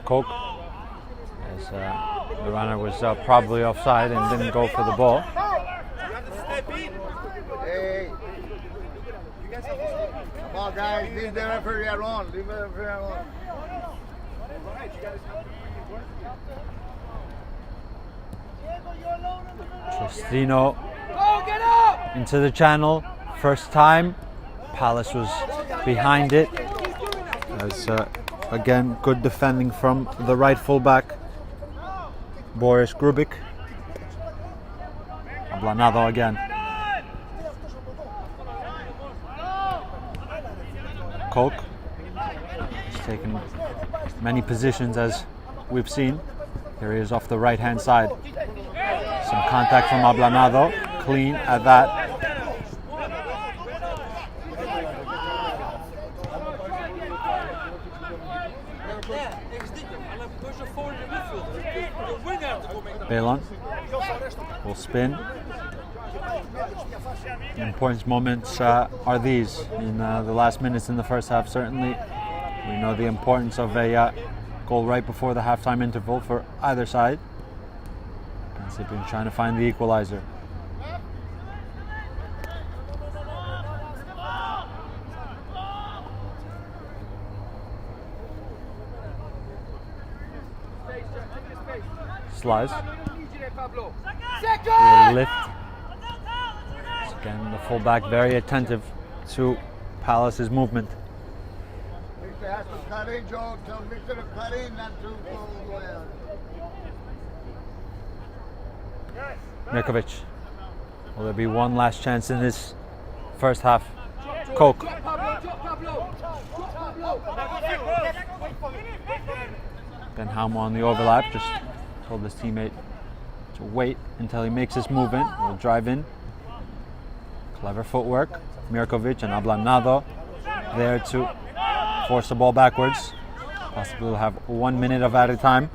Coke, as the runner was probably offside and didn't go for the ball.
Hey. Come on, guys. Leave the referee alone. Leave the referee alone.
Tristino into the channel. First time. Palace was behind it. As again, good defending from the right fullback, Boris Grubik. Ablanado again. Koch. He's taken many positions as we've seen. Here he is off the right hand side. Some contact from Ablanado. Clean at that. Balon will spin. The important moments are these in the last minutes in the first half. Certainly, we know the importance of a goal right before the halftime interval for either side. Pancyprian trying to find the equalizer. Slice. Lift. Again, the fullback very attentive to Palace's movement.
Victor has to cut in, Joe. Tell Victor to cut in, not to go out.
Mirkovic. Will there be one last chance in this first half? Koch. Benham on the overlap. Just told his teammate to wait until he makes his movement. We'll drive in. Clever footwork. Mirkovic and Ablanado there to force the ball backwards. Possibly will have 1 minute of added time.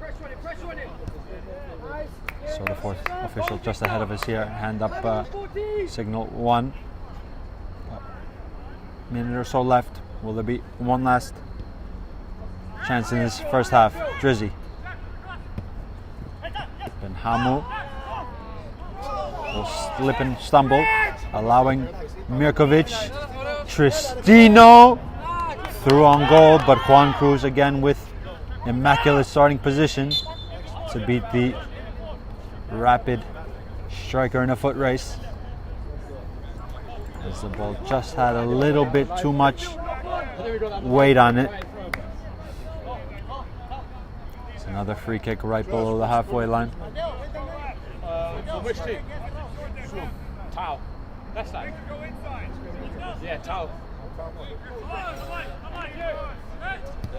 So the fourth official just ahead of us here. Hand up signal 1. Minute or so left. Will there be one last chance in this first half? Drizzy. Benhamu will slip and stumble, allowing Mirkovic. Tristino through on goal, but Juan Cruz again with immaculate starting position to beat the rapid striker in a foot race. As the ball just had a little bit too much weight on it. It's another free kick right below the halfway line.
Which team? Tau. That's that. Yeah, Tau.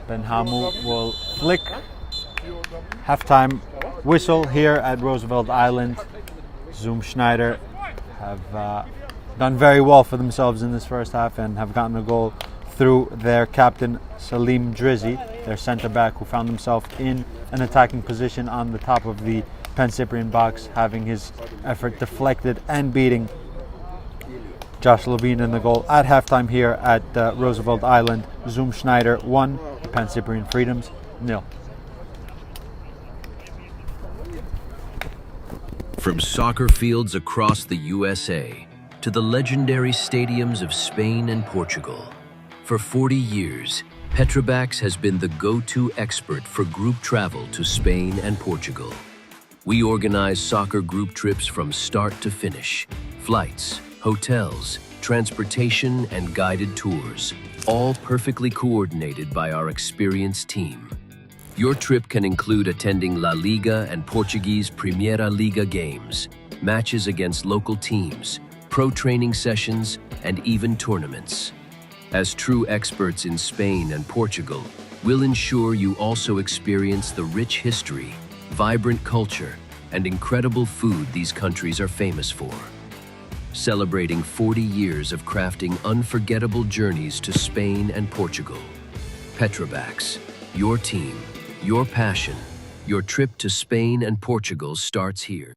Benhamu will flick. Halftime whistle here at Roosevelt Island. Zoom Schneider have done very well for themselves in this first half and have gotten a goal through their captain Salim Drizzy, their centre back, who found himself in an attacking position on the top of the Pancyprian box, having his effort deflected and beating Josh Levine in the goal at halftime here at Roosevelt Island. Zoom Schneider 1, Pancyprian Freedoms 0.
From soccer fields across the USA to the legendary stadiums of Spain and Portugal, for 40 years, Petrobax has been the go-to expert for group travel to Spain and Portugal. We organize soccer group trips from start to finish, flights, hotels, transportation, and guided tours, all perfectly coordinated by our experienced team. Your trip can include attending La Liga and Portuguese Primeira Liga games, matches against local teams, pro training sessions, and even tournaments. As true experts in Spain and Portugal, we'll ensure you also experience the rich history, vibrant culture, and incredible food these countries are famous for. Celebrating 40 years of crafting unforgettable journeys to Spain and Portugal. Petrobax, your team, your passion, your trip to Spain and Portugal starts here.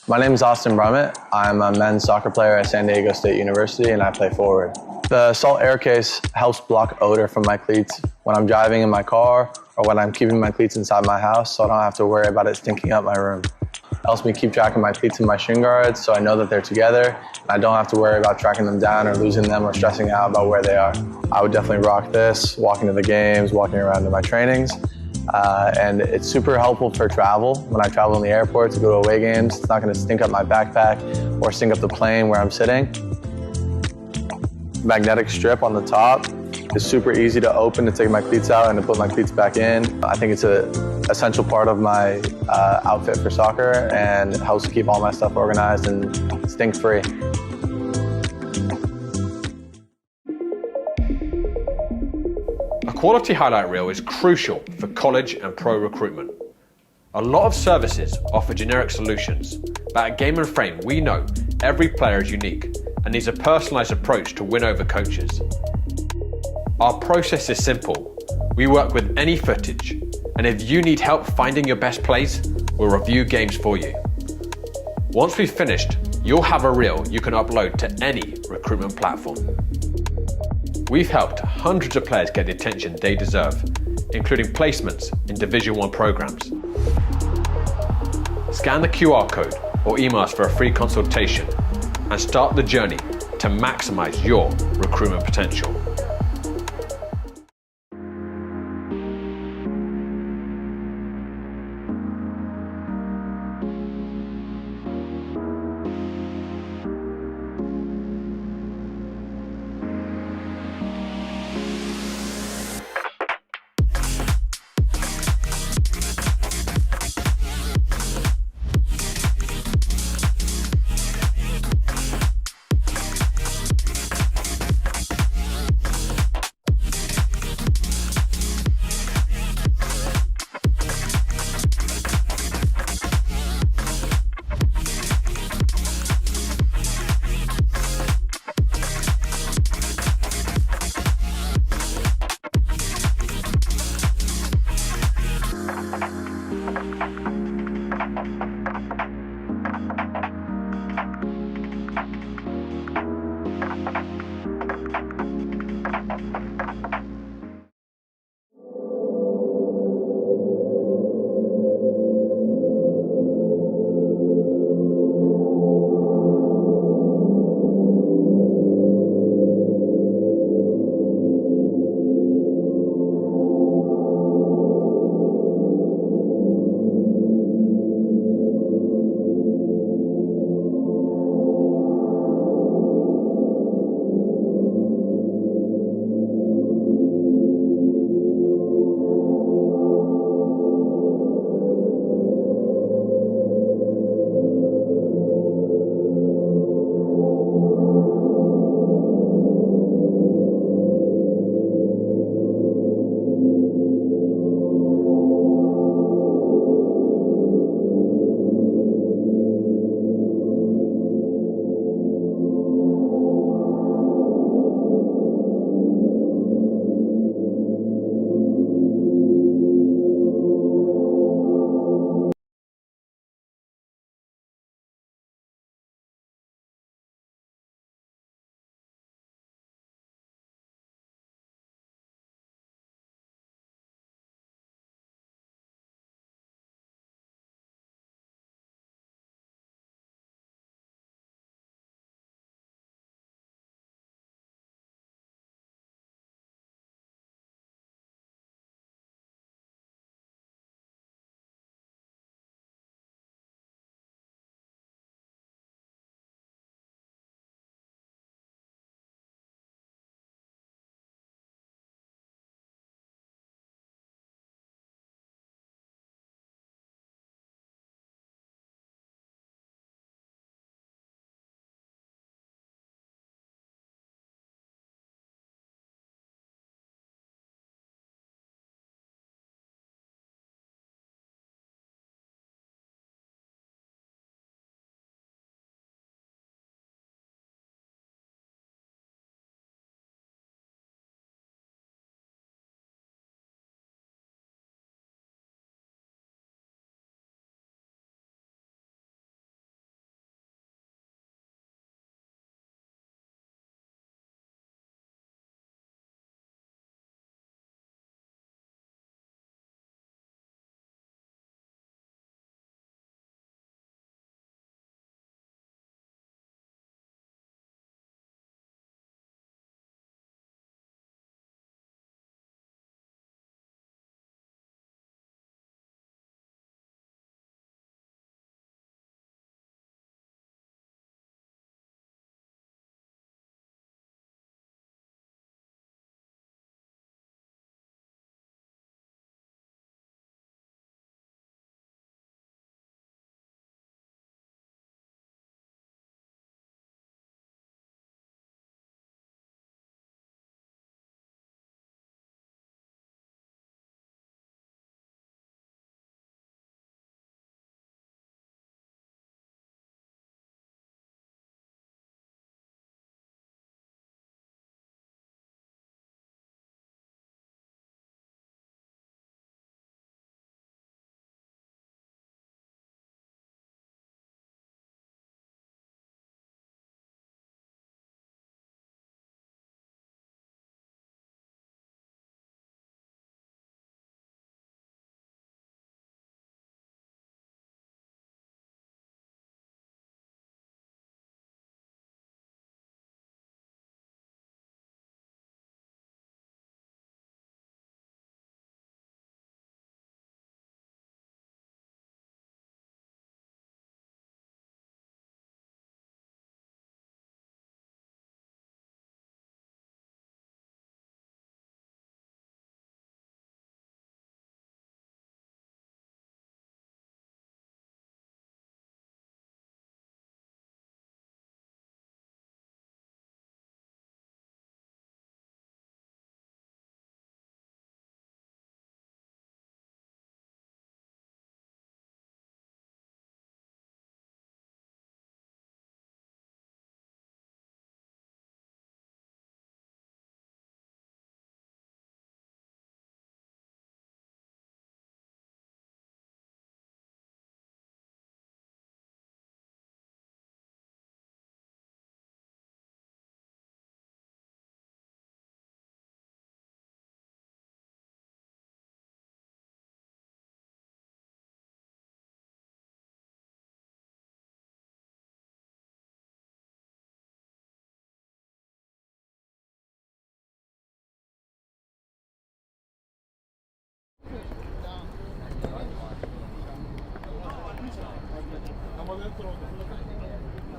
My name is Austin Brummett. I'm a men's soccer player at San Diego State University and I play forward. The salt air case helps block odor from my cleats when I'm driving in my car or when I'm keeping my cleats inside my house, so I don't have to worry about it stinking up my room. It helps me keep track of my cleats and my shin guards so I know that they're together and I don't have to worry about tracking them down or losing them or stressing out about where they are. I would definitely rock this, walking to the games, walking around to my trainings. And it's super helpful for travel. When I travel in the airport to go to away games, it's not going to stink up my backpack or stink up the plane where I'm sitting. Magnetic strip on the top is super easy to open to take my cleats out and to put my cleats back in. I think it's an essential part of my outfit for soccer and helps keep all my stuff organized and stink-free.
A quality highlight reel is crucial for college and pro recruitment. A lot of services offer generic solutions, but at Game & Frame we know every player is unique and needs a personalised approach to win over coaches. Our process is simple. We work with any footage, and if you need help finding your best plays, we'll review games for you. Once we've finished, you'll have a reel you can upload to any recruitment platform. We've helped hundreds of players get the attention they deserve, including placements in Division 1 programs. Scan the QR code or email us for a free consultation and start the journey to maximize your recruitment potential.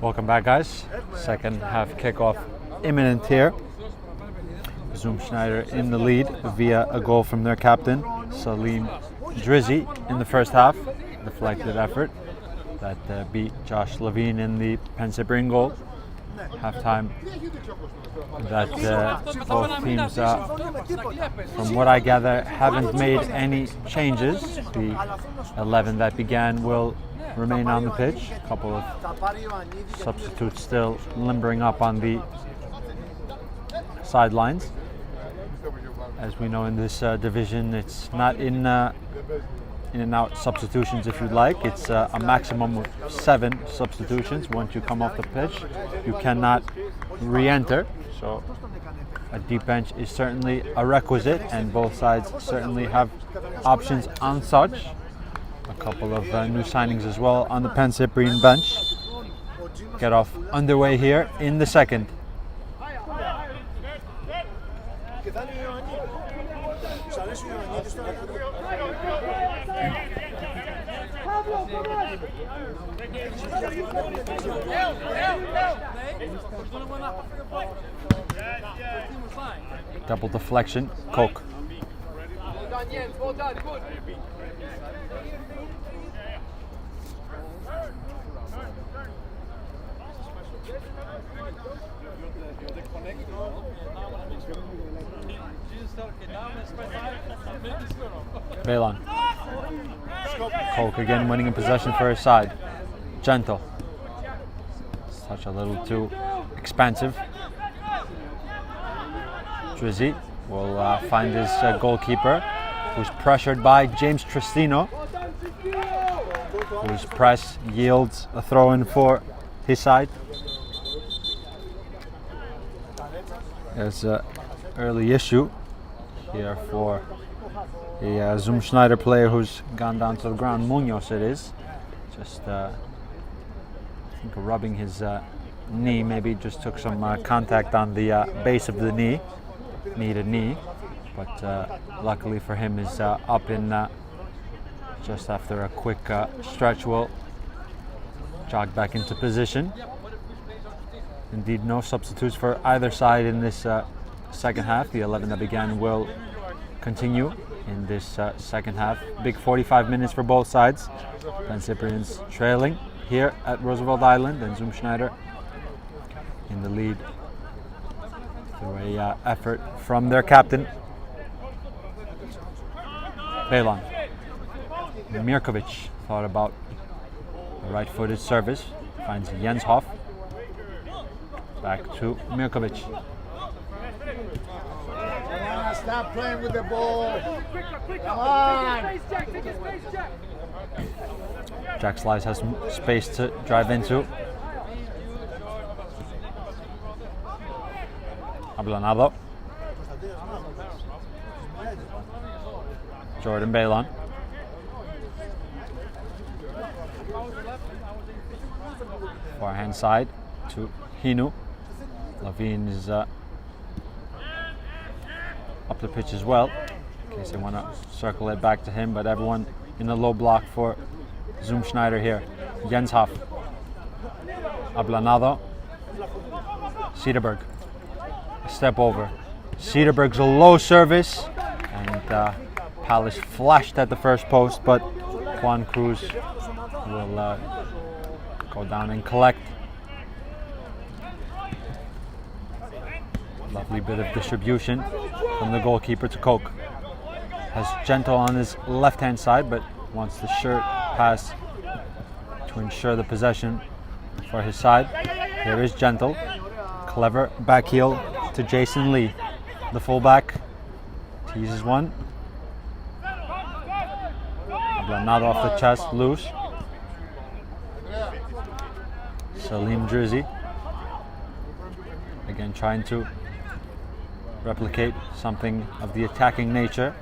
Welcome back, guys. Second half kickoff imminent here. Schneider in the lead via a goal from their captain, Salim Drizzy, in the first half. Deflected effort that beat Josh Levine in the Pancyprian goal. Halftime that both teams, from what I gather, haven't made any changes. The 11 that began will remain on the pitch. A couple of substitutes still limbering up on the sidelines. As we know, in this division, it's not in and out substitutions if you'd like. It's a maximum of 7 substitutions. Once you come off the pitch, you cannot re-enter. So a deep bench is certainly a requisite, and both sides certainly have options on such. A couple of new signings as well on the Pancyprian bench. Get off underway here in the second. Double deflection, Koch.
Well done, Jens, well done, good.
Balon. Koch again winning in possession for his side. Gentle. Touch a little too expansive. Drizzy will find his goalkeeper, who's pressured by James Tristino, whose press yields a throw-in for his side. There's an early issue here for a Schneider player who's gone down to the ground. Munoz it is. Just I think rubbing his knee, maybe just took some contact on the base of the knee to knee, but luckily for him is up in just after a quick stretch will jog back into position. Indeed, no substitutes for either side in this second half. The 11 that began will continue in this second half. Big 45 minutes for both sides. Pancyprians trailing here at Roosevelt Island, and Schneider in the lead through a effort from their captain. Balon. Mirkovic thought about a right-footed service. Finds Jens Hoff. Back to Mirkovic.
Stop playing with the ball. Come on.
Jack Slice has some space to drive into. Ablanado. Jordan Balon. Forehand side to Hinu. Levine is up the pitch as well, in case they want to circle it back to him, but everyone in the low block for Schneider here. Jens Hoff. Ablanado. Cederberg. A step over. Cederberg's a low service, and Palace flashed at the first post, but Juan Cruz will go down and collect. Lovely bit of distribution from the goalkeeper to Koch. Has Gentle on his left-hand side, but wants the shirt pass to ensure the possession for his side. Here is Gentle. Clever back heel to Jason Lee. The fullback teases one. Not off the chest, loose. Salim Drizzy. Again trying to replicate something of the attacking nature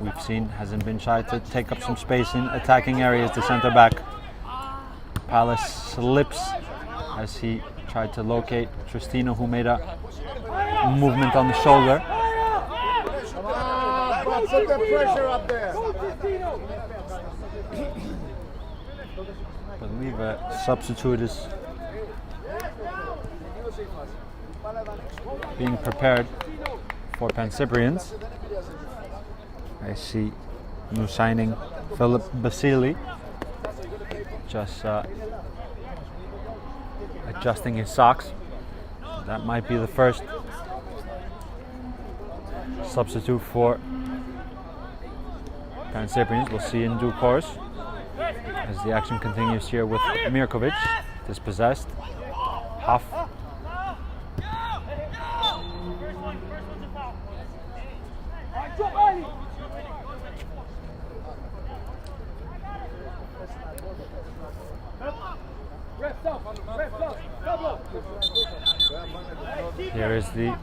we've seen. Hasn't been shy to take up some space in attacking areas. The centre back. Palace slips as he tried to locate Tristino, who made a movement on the shoulder.
Put the pressure up there.
believe a substitute is being prepared for Pancyprians. I see new signing Philip Basili just adjusting his socks. That might be the first substitute for Pancyprians. We'll see in due course as the action continues here with Mirkovic, dispossessed. Huff. Here is the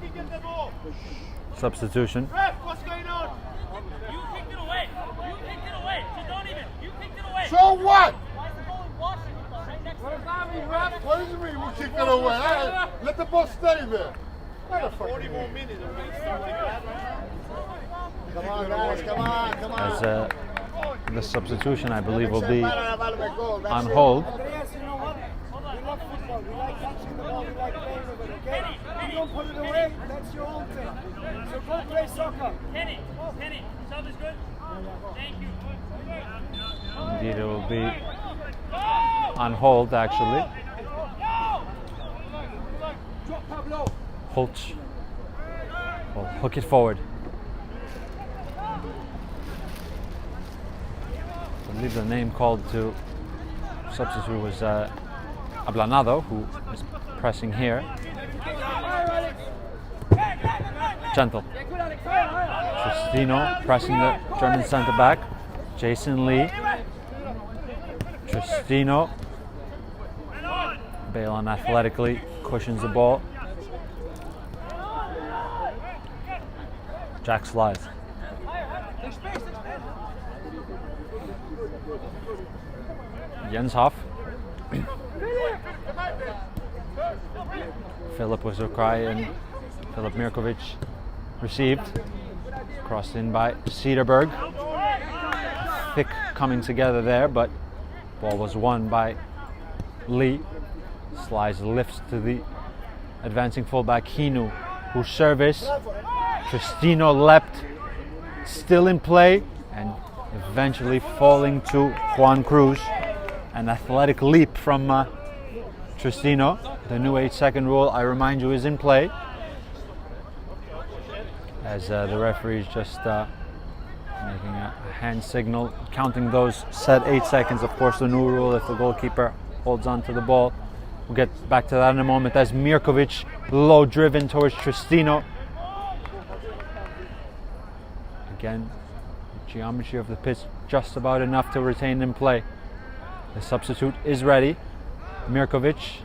substitution.
What's going on? You kicked it away. You kicked it away. So don't even. You kicked it away.
So what?
Why is the ball in Washington? Right next to it.
What do you mean we kicked it away? Let the ball stay there. 40 more minutes.
Come on, guys, come on, come on.
As the substitution, I believe, will be on hold.
Andreas, you know what? We love football. We like catching the ball. We like playing with it, okay? You don't put it away, that's your own thing. So go play soccer.
Kenny, sub is good. Thank you.
Indeed, it will be on hold, actually. Holtz will hook it forward. I believe the name called to substitute was Ablanado, who is pressing here. Gentle. Tristino pressing the German centre back. Jason Lee. Tristino. Balon athletically cushions the ball. Jack slides. Jens Hoff. Philip was cry and Philip Mirkovic received. Crossed in by Cederberg. Thick coming together there, but ball was won by Lee. Slides lifts to the advancing fullback Hinu, who service. Tristino leapt, still in play, and eventually falling to Juan Cruz. An athletic leap from Tristino. The new 8-second rule, I remind you, is in play. As the referee is just making a hand signal, counting those set 8 seconds. Of course, the new rule, if the goalkeeper holds on to the ball. We'll get back to that in a moment as Mirkovic low driven towards Tristino. Again, the geometry of the pitch just about enough to retain in play. The substitute is ready. Mirkovic,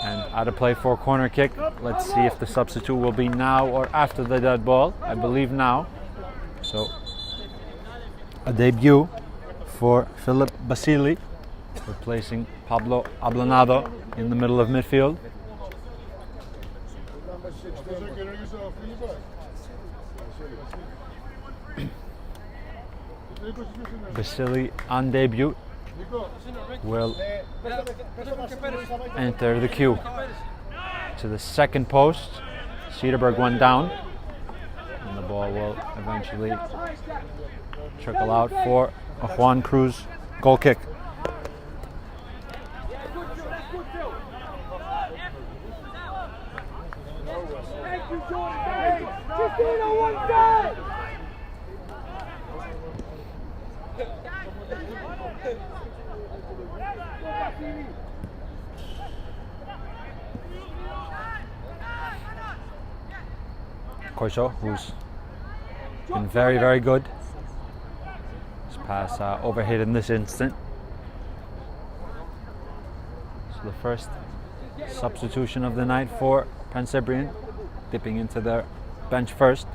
and out of play for a corner kick. Let's see if the substitute will be now or after the dead ball. I believe now. So a debut for Philip Basili, replacing Pablo Ablanado in the middle of midfield. Basili on debut will enter the queue. To the second post, Cederberg went down, and the ball will eventually trickle out for a Juan Cruz goal kick. Koisho, who's been very, very good. His pass overhit in this instant. So the first substitution of the night for Pancyprian, dipping into their bench first.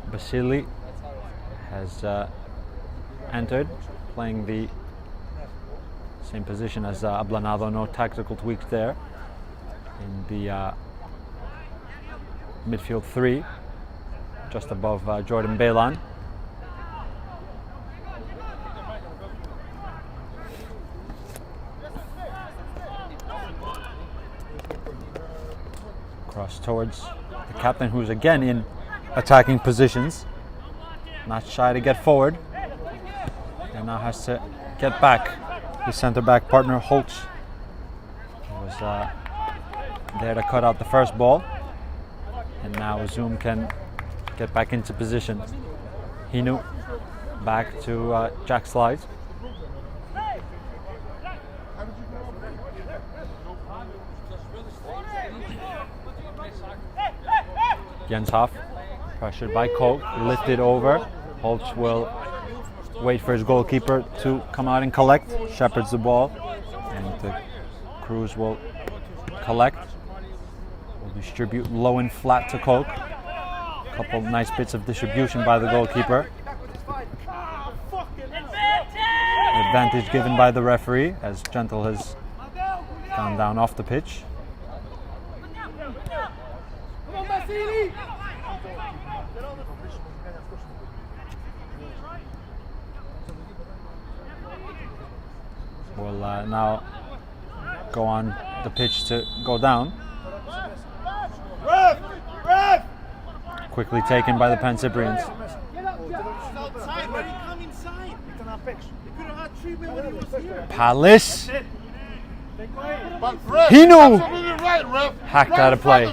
Basili has entered, playing the same position as Ablanado, no tactical tweaks there. In the midfield three, just above Jordan Balon. towards the captain, who's again in attacking positions. Not shy to get forward. And now has to get back. His centre back partner Holtz was there to cut out the first ball. And now Zoom can get back into position. Hinu back to Jack Slides. Jenshoff, pressured by Koch, lifted over. Holtz will wait for his goalkeeper to come out and collect. Shepherds the ball, and the Cruz will collect. Will distribute low and flat to Koch. A couple nice bits of distribution by the goalkeeper. Advantage given by the referee as Gentle has gone down off the pitch. Will now go on the pitch to go down. Quickly taken by the Pancyprians. Palace. Hinu hacked out of play.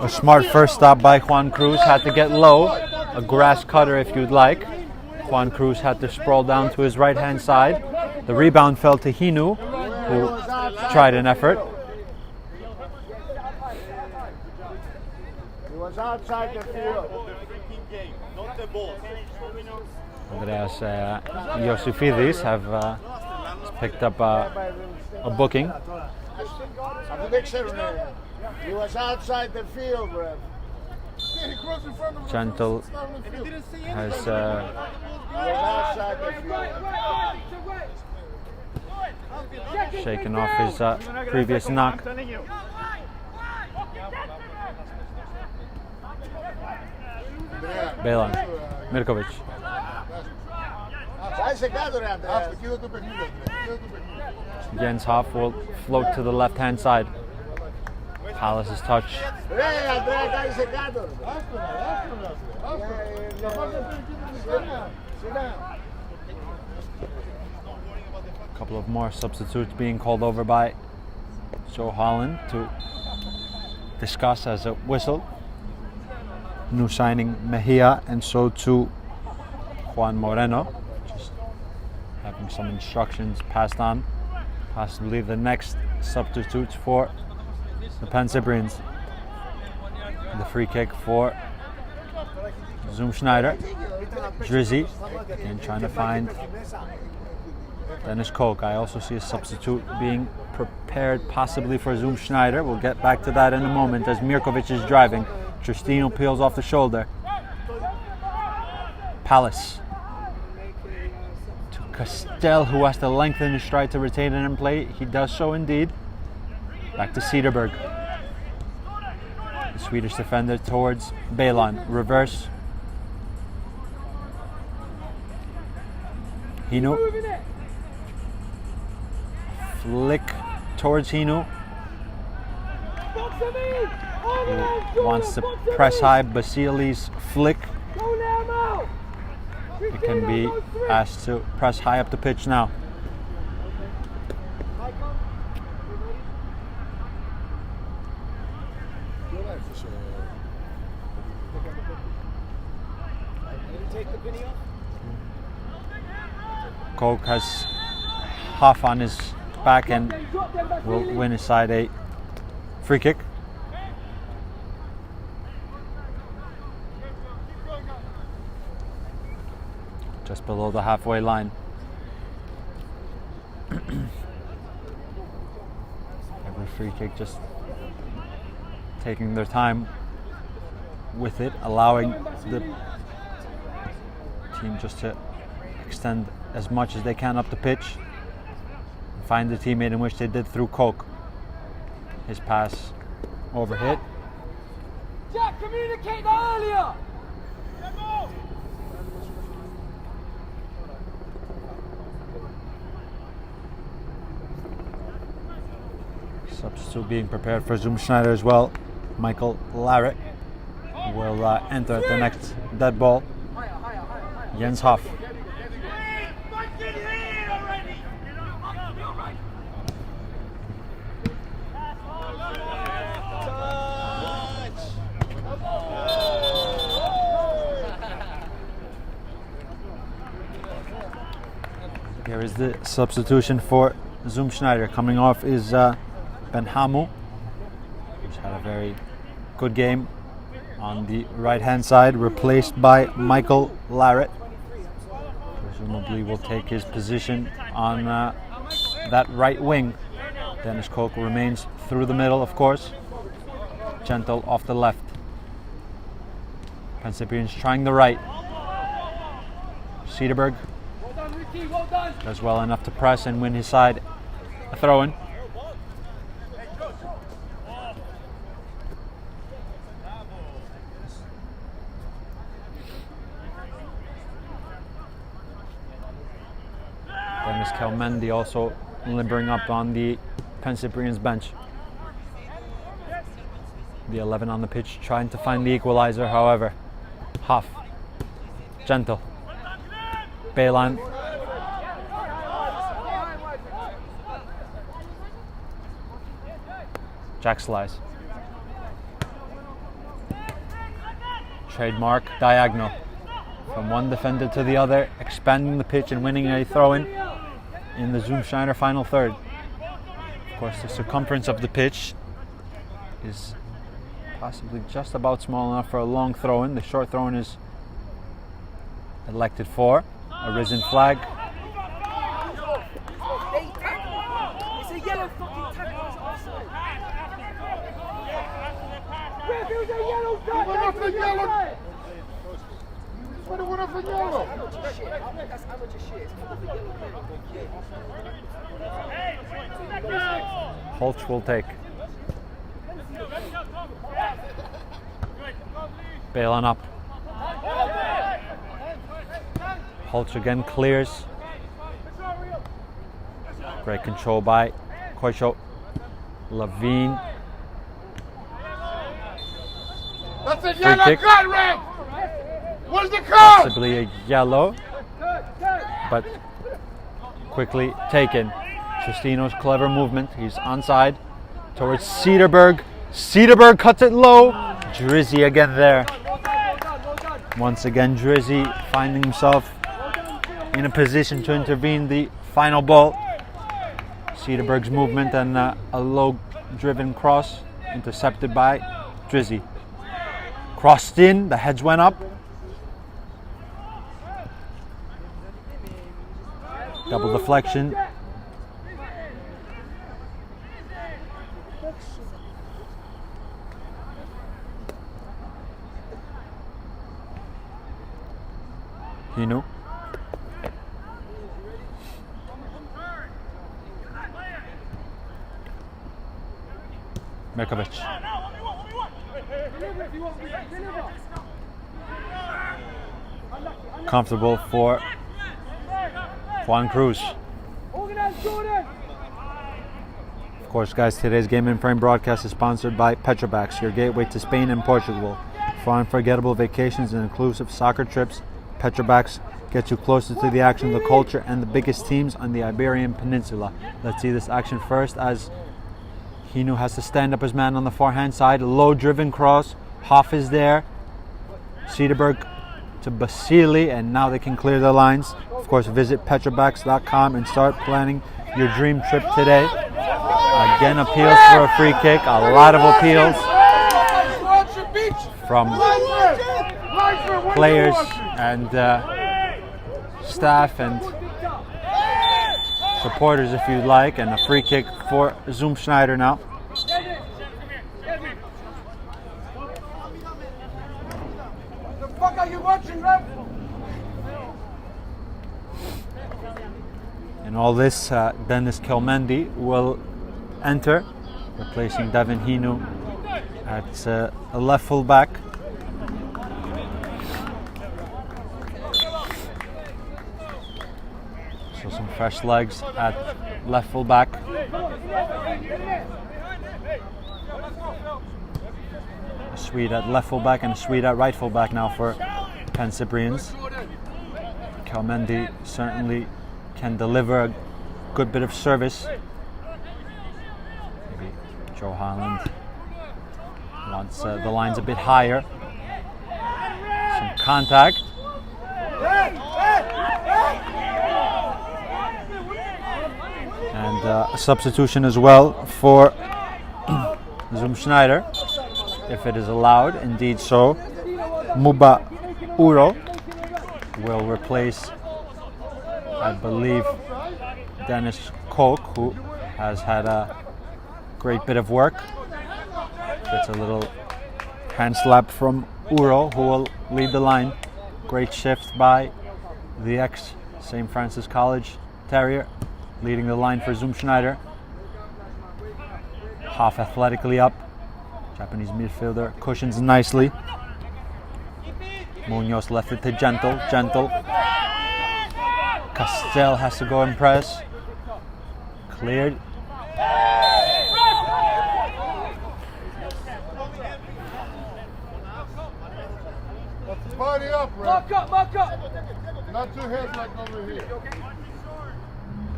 A smart first stop by Juan Cruz. Had to get low. A grass cutter if you'd like. Juan Cruz had to sprawl down to his right hand side. The rebound fell to Hinu, who tried an effort.
He was outside the field.
Andreas Iosifidis have picked up a booking.
He was outside the field, ref.
Gentle has shaken off his previous knock. Belan, Mirkovic. Jenshoff will float to the left hand side. Palace's touch. A couple of more substitutes being called over by Joe Holland to discuss as a whistle. New signing Mejia, and so too Juan Moreno. Just having some instructions passed on. Possibly the next substitutes for the Pancyprians. The free kick for Zoom Schneider. Drizzy and trying to find Dennis Koch. I also see a substitute being prepared possibly for Zoom Schneider. We'll get back to that in a moment as Mirkovic is driving. Tristino peels off the shoulder. Palace to Castell, who has to lengthen his stride to retain it in play. He does so indeed. Back to Cederberg. The Swedish defender towards Belan. Reverse. Hinu. Flick towards Hinu. Who wants to press high. Basilis flick. It can be asked to press high up the pitch now. Koch has Huff on his back and will win his side a free kick. Just below the halfway line. Every free kick just taking their time with it, allowing the team just to extend as much as they can up the pitch and find the teammate, in which they did through Koch. His pass overhit.
Jack, communicate earlier!
Still being prepared for Zoom Schneider as well. Michael Larrett will enter at the next dead ball. Jens Hoff. Here is the substitution for Zoom Schneider. Coming off is Ben Hamu, who's had a very good game on the right hand side, replaced by Michael Larrett. Presumably will take his position on that right wing. Dennis Koch remains through the middle, of course. Gentle off the left. Pancyprian's trying the right. Cederberg does well enough to press and win his side. A throw-in. Dennis Kelmendi also limbering up on the Pancyprian's bench. The 11 on the pitch trying to find the equalizer, however. Hoff. Gentle. Baylan. Jack Slice. Trademark diagonal. From one defender to the other, expanding the pitch and winning a throw-in in the Zoom Schneider final third. Of course, the circumference of the pitch is possibly just about small enough for a long throw-in. The short throw-in is elected for. A risen flag.
It's a yellow fucking tackle. It's offside. Ref, it was a yellow card. That's amateur shit.
Holtz will take. Baylan up. Holtz again clears. Great control by Koisho. Levine.
That's a
Free
yellow
kick.
card, Ref! Where's the card?
Possibly a yellow, but quickly taken. Tristino's clever movement. He's onside towards Cederberg. Cederberg cuts it low. Drizzy again there. Once again, Drizzy finding himself in a position to intervene the final ball. Cederberg's movement and a low driven cross intercepted by Drizzy. Crossed in, the heads went up. Double deflection. Hinu. Merkovic. Comfortable for Juan Cruz. Of course, guys, today's Game in Frame broadcast is sponsored by Petrobax, your gateway to Spain and Portugal. For unforgettable vacations and inclusive soccer trips, Petrobax gets you closer to the action, the culture, and the biggest teams on the Iberian Peninsula. Let's see this action first as Hinu has to stand up his man on the forehand side. Low driven cross. Hoff is there. Cederberg to Basili, and now they can clear the lines. Of course, visit petrobax.com and start planning your dream trip today. Again, appeals for a free kick. A lot of appeals from players and staff and supporters, if you'd like, and a free kick for Zoom Schneider now.
The fuck are you watching, Ref?
In all this, Dennis Kelmendi will enter, replacing Devin Hinu at a left full back. So some fresh legs at left full back. Swede at left fullback and a Swede at right fullback now for Pancyprians. Kelmendi certainly can deliver a good bit of service. Maybe Joe Holland wants the lines a bit higher. Some contact. And a substitution as well for Schneider, if it is allowed. Indeed so. Muba Uro will replace, I believe, Dennis Koch, who has had a great bit of work. Gets a little hand slap from Uro, who will lead the line. Great shift by the ex-St. Francis College Terrier, leading the line for Schneider. Half athletically up. Japanese midfielder cushions nicely. Munoz left it to Gentle. Castel has to go and press. Cleared.
Let's party up, Ref.
Mark up.
Not two heads like over here.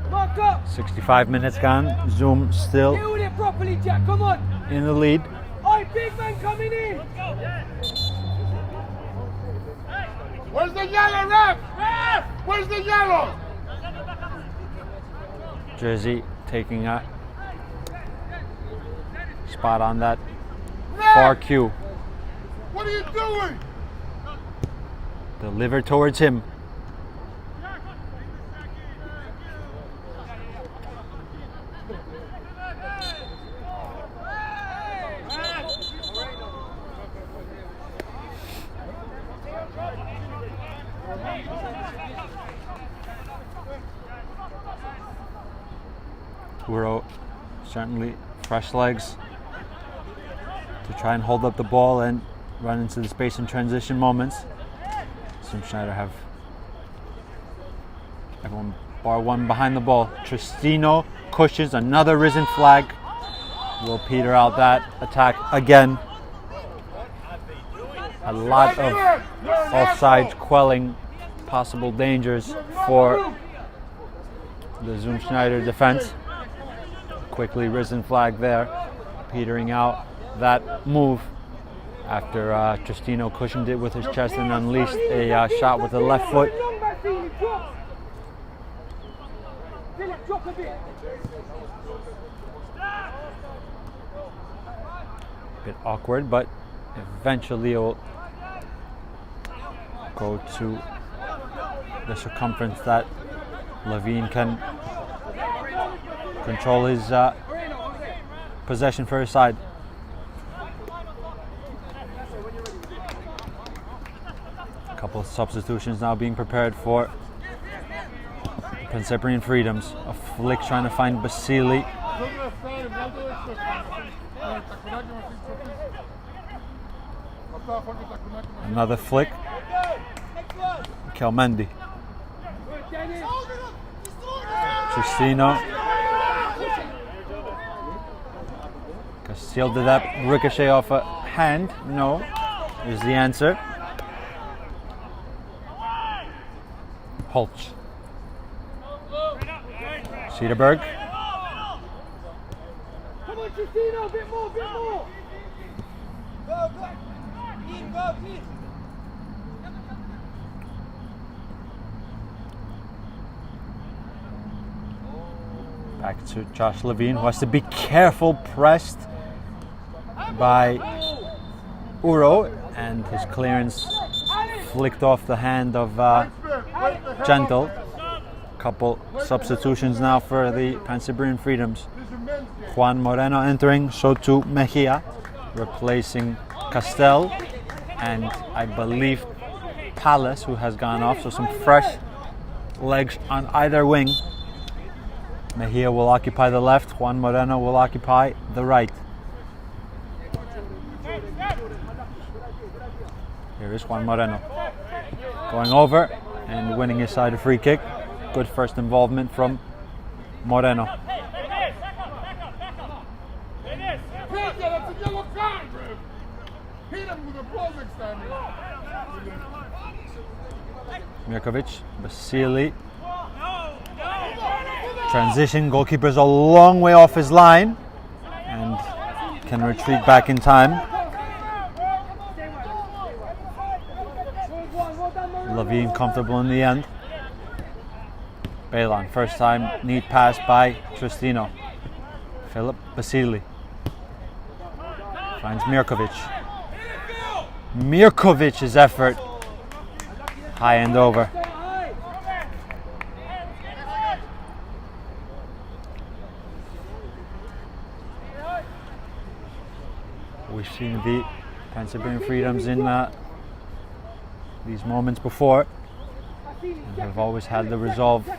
Mark up.
65 minutes gone. Zoom still
Deal with it properly, Jack. Come on.
in the lead.
Oi, big man coming in.
Where's the yellow, Ref? Where's the yellow?
Jersey taking a spot on that far cue.
What are you doing?
Delivered towards him. Uro certainly fresh legs to try and hold up the ball and run into the space in transition moments. Schneider have everyone bar one behind the ball. Tristino cushions, another risen flag. Will peter out that attack again. A lot of offsides quelling possible dangers for the Schneider defense. Quickly risen flag there, petering out that move after Tristino cushioned it with his chest and unleashed a shot with the left foot. Bit awkward, but eventually it will go to the circumference that Levine can control his possession for his side. A couple of substitutions now being prepared for Pancyprian Freedoms. A flick trying to find Basili. Another flick. Kelmendi. Tristino. Castillo, did that ricochet off a hand? No, is the answer. Holtz. Cedarberg.
Come on, Tristino, a bit more. Go, please.
Back to Josh Levine, who has to be careful, pressed by Uro, and his clearance flicked off the hand of Gentle. Couple substitutions now for the Pancyprian Freedoms. Juan Moreno entering, so too Mejia, replacing Castel, and I believe Palace, who has gone off, so some fresh legs on either wing. Mejia will occupy the left, Juan Moreno will occupy the right. Here is Juan Moreno going over and winning his side a free kick. Good first involvement from Moreno.
Hit him with the ball next time.
Mirkovic, Basili. Transition, goalkeeper's a long way off his line and can retreat back in time. Levine comfortable in the end. Balan, first time, neat pass by Tristino. Philip Basili finds Mirkovic. Mirkovic's effort, high and over. We've seen the Pancyprian Freedoms in these moments before and have always had the resolve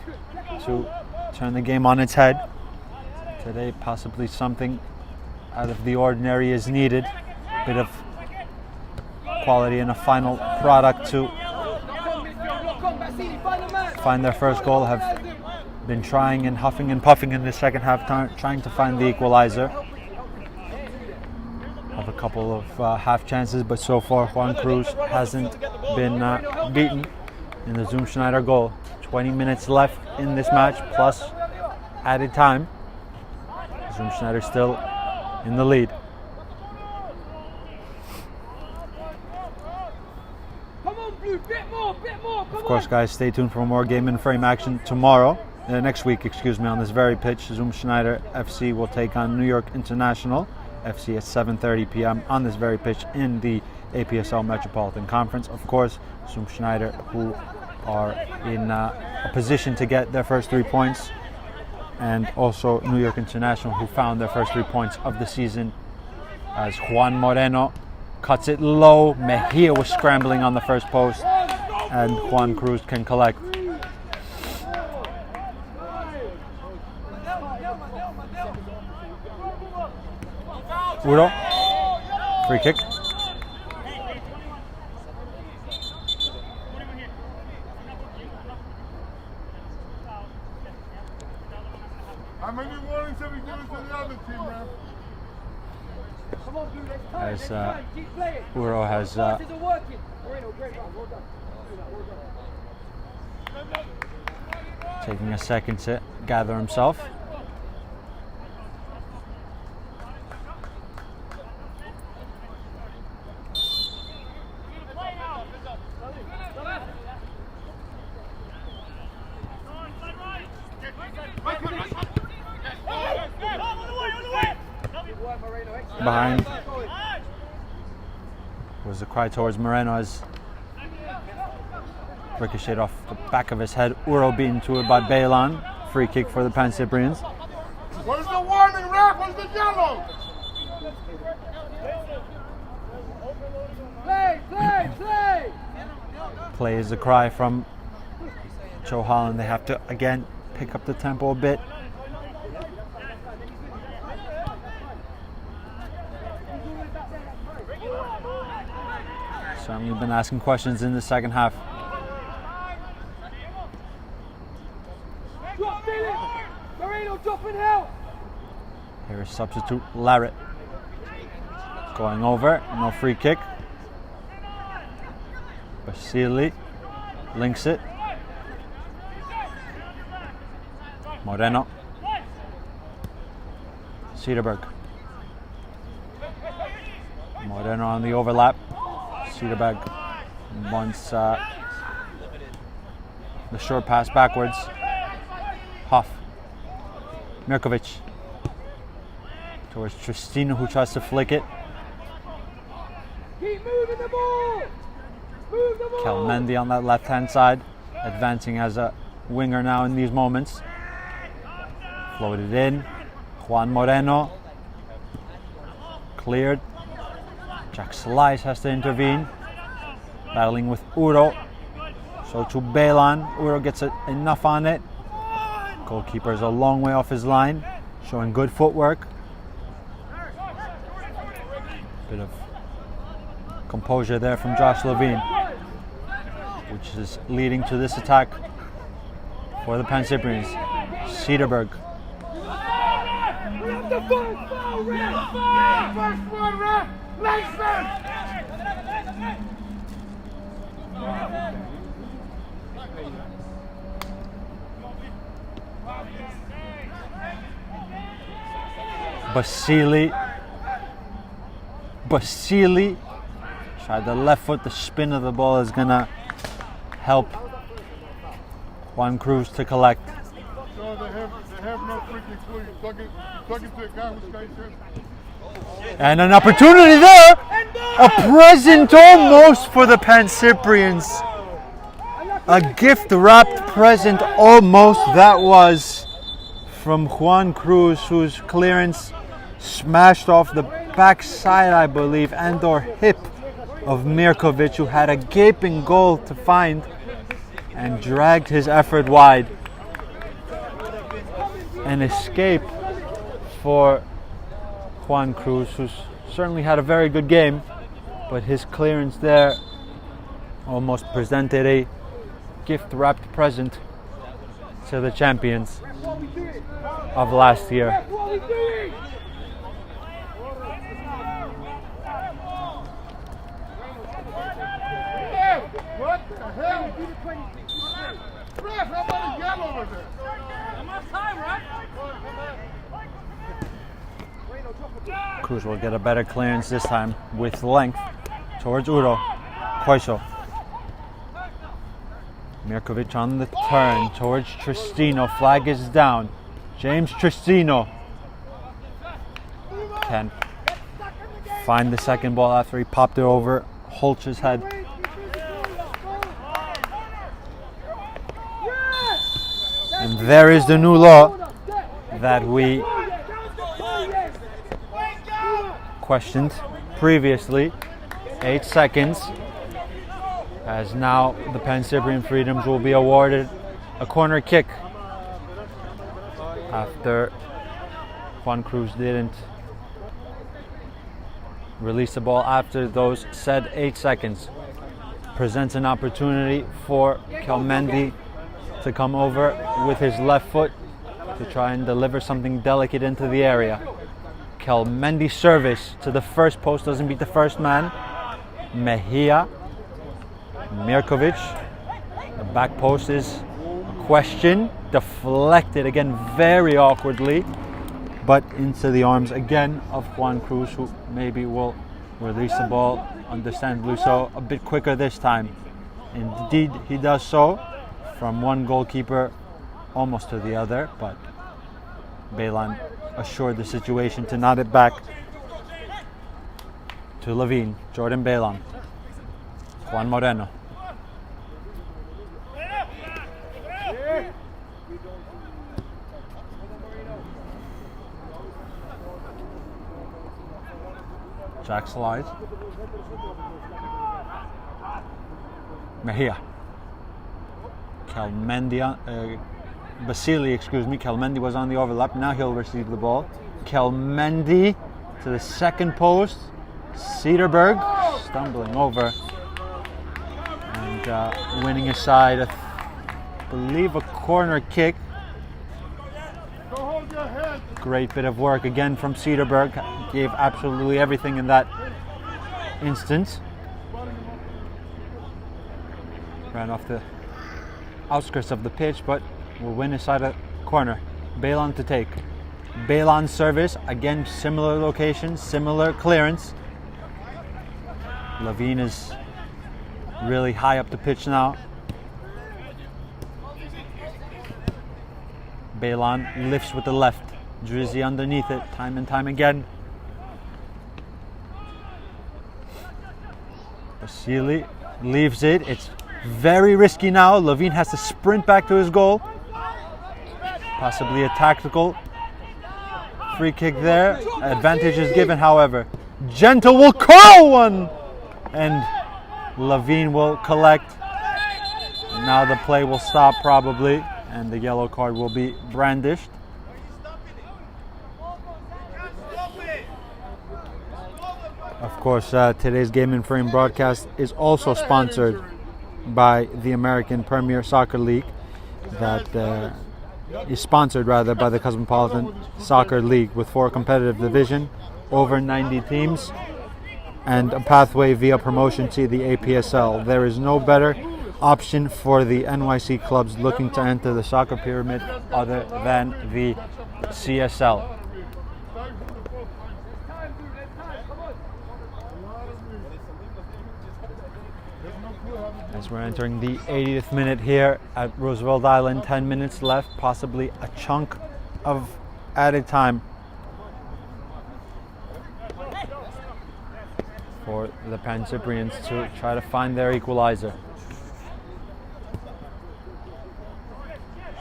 to turn the game on its head. Today, possibly something out of the ordinary is needed. A bit of quality in a final product to find their first goal. Have been trying and huffing and puffing in the second half, trying to find the equalizer. Have a couple of half chances, but so far Juan Cruz hasn't been beaten in the Zoom Schneider goal. 20 minutes left in this match, plus added time. Zoom Schneider still in the lead. Of course, guys, stay tuned for more Game in Frame action tomorrow. Next week, on this very pitch. Zoom Schneider FC will take on New York International FC at 7:30 p.m. on this very pitch in the APSL Metropolitan Conference. Of course, Zoom Schneider, who are in a position to get their first 3 points, and also New York International, who found their first 3 points of the season as Juan Moreno cuts it low. Mejia was scrambling on the first post, and Juan Cruz can collect. Uro, free kick.
How many warnings have we given to the other team, man?
As Uro has taking a second to gather himself. Behind was the cry towards Moreno as ricocheted off the back of his head. Uro beaten to it by Balan. Free kick for the Pancyprians.
Where's the warning, ref? Where's the yellow?
Play!
Play is a cry from Joe Holland. They have to again pick up the tempo a bit. Certainly been asking questions in the second half.
Moreno dropping out.
Here is substitute Larrett. Going over, no free kick. Basili links it. Moreno. Cedarberg. Moreno on the overlap. Cedarberg wants the short pass backwards. Huff. Mirkovic towards Tristino, who tries to flick it.
Keep moving the ball. Move the ball.
Kelmendi on that left-hand side, advancing as a winger now in these moments. Floated in. Juan Moreno. Cleared. Jack Slice has to intervene. Battling with Uro. So to Balan. Uro gets enough on it. Goalkeeper is a long way off his line, showing good footwork. Bit of composure there from Josh Levine, which is leading to this attack for the Pancyprians. Cedarberg.
First one, ref!
Basili tried the left foot. The spin of the ball is gonna help Juan Cruz to collect.
So they have no freaking clue. You're talking to a guy who's got his
And an opportunity there. A present almost for the Pancyprians. A gift-wrapped present almost that was from Juan Cruz, whose clearance smashed off the backside, I believe, and or hip of Mirkovic, who had a gaping goal to find and dragged his effort wide. An escape for Juan Cruz, who's certainly had a very good game, but his clearance there almost presented a gift-wrapped present to the champions of last year.
What the hell? Ref, how about a yellow over there?
Cruz will get a better clearance this time with length towards Uro. Koiso. Mirkovic on the turn towards Tristino. Flag is down. James Tristino can find the second ball after he popped it over Holch's head. And there is the new law that we questioned previously. 8 seconds, as now the Pancyprian Freedoms will be awarded a corner kick after Juan Cruz didn't release the ball after those said 8 seconds. Presents an opportunity for Kelmendi to come over with his left foot to try and deliver something delicate into the area. Kelmendi service to the first post, doesn't beat the first man. Mejia, Mirkovic, the back post is question, deflected again very awkwardly, but into the arms again of Juan Cruz, who maybe will release the ball, understandably so, a bit quicker this time. Indeed, he does so, from one goalkeeper almost to the other, but Belan assured the situation to nod it back to Levine. Jordan Belan, Juan Moreno. Jack slides. Mejia. Kelmendi was on the overlap. Now he'll receive the ball. Kelmendi to the second post. Cederberg stumbling over and winning aside, I believe, a corner kick. Great bit of work again from Cederberg. Gave absolutely everything in that instance. Ran off the outskirts of the pitch, but will win aside a corner. Belan to take. Belan service, again similar location, similar clearance. Levine is really high up the pitch now. Belan lifts with the left. Drizzy underneath it, time and time again. Basili leaves it. It's very risky now. Levine has to sprint back to his goal. Possibly a tactical free kick there. Advantage is given, however. Gentle will curl one! And Levine will collect. Now the play will stop probably, and the yellow card will be brandished. Of course, today's Game in Frame broadcast is also sponsored by the American Premier Soccer League, that is sponsored rather by the Cosmopolitan Soccer League, with 4 competitive divisions, over 90 teams, and a pathway via promotion to the APSL. There is no better option for the NYC clubs looking to enter the soccer pyramid other than the CSL. As we're entering the 80th minute here at Roosevelt Island, 10 minutes left, possibly a chunk of added time for the Pancyprians to try to find their equalizer.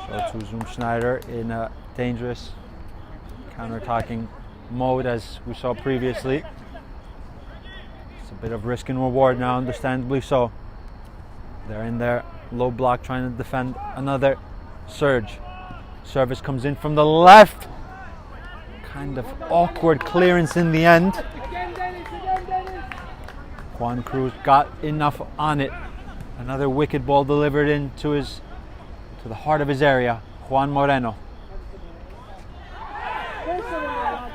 So to Zoom Schneider in a dangerous counter-attacking mode as we saw previously. It's a bit of risk and reward now, understandably so. They're in there, low block, trying to defend another surge. Service comes in from the left. Kind of awkward clearance in the end. Juan Cruz got enough on it. Another wicked ball delivered into to the heart of his area. Juan Moreno.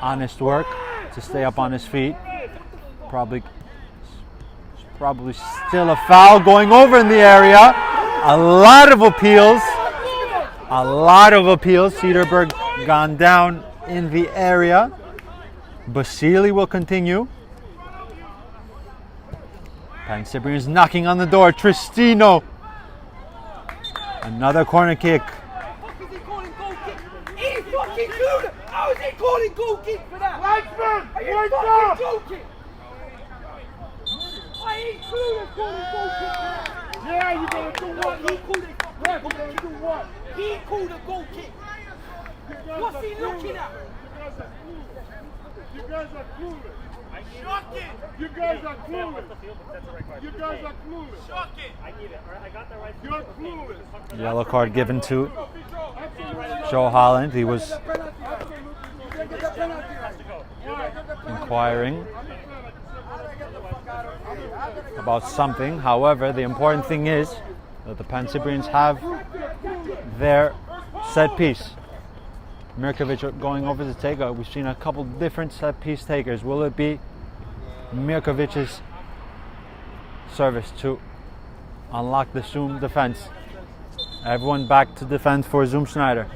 Honest work to stay up on his feet. Probably still a foul going over in the area. A lot of appeals. Cedarburg gone down in the area. Basili will continue. Pancyprian is knocking on the door. Tristino. Another corner kick.
How is he calling goal kick for that?
Linesman!
Are you
Wake
fucking
up!
joking? I ain't calling goal kick for that.
Yeah, you gonna do what?
He called it.
Ref, you gonna do what?
He called a goal kick. What's he looking at?
You guys are clueless. Shocking! You guys are clueless. You guys are clueless. Shocking! I need it. I got that right. You're clueless.
Yellow card given to Joe Holland. He was inquiring about something. However, the important thing is that the Pancyprians have their set piece. Mirkovic going over to take it. We've seen a couple different set piece takers. Will it be Mirkovic's service to unlock the Zoom defense? Everyone back to defend for Zoom Schneider.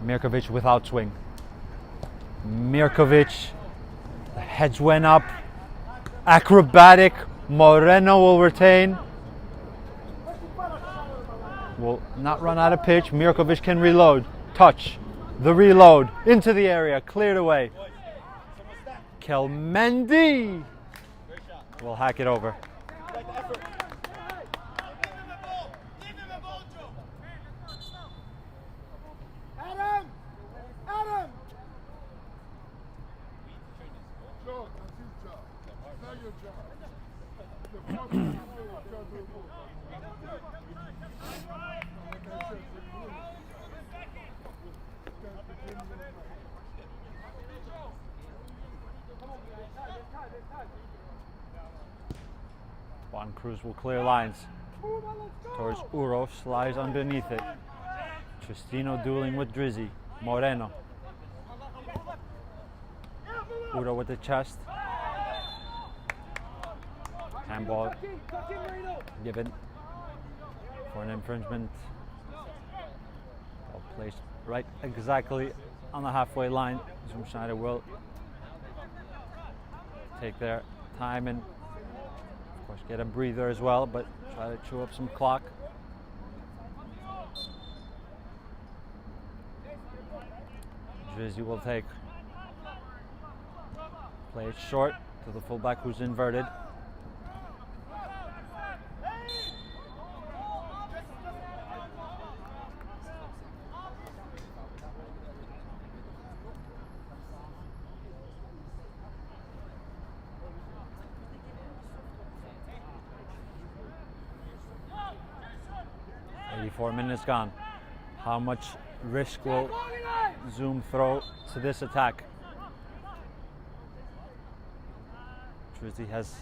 Mirkovic without swing. Mirkovic, the heads went up. Acrobatic. Moreno will retain. Will not run out of pitch. Mirkovic can reload. Touch. The reload. Into the area. Cleared away. Kelmendi will hack it over.
Adam! Adam!
Joe, that's his job. It's not your job. The fuck you do.
Juan Cruz will clear lines towards Uros, lies underneath it. Tristino dueling with Drizzy. Moreno. Uro with the chest. Handball given for an infringement. Ball placed right exactly on the halfway line. Zoom Schneider will take their time and of course get a breather as well, but try to chew up some clock. Drizzy will take. Play it short to the fullback who's inverted. Minutes gone. How much risk will Zoom throw to this attack? Drizzy has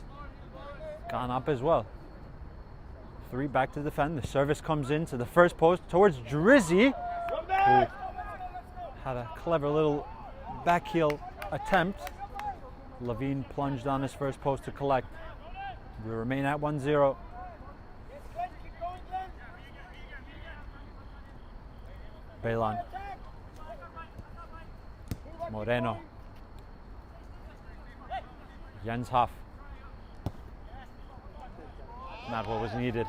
gone up as well. 3 back to defend. The service comes in to the first post towards Drizzy, who had a clever little back heel attempt. Levine plunged on his first post to collect. We remain at 1-0. Bailon. Moreno. Jens Hoff. Not what was needed.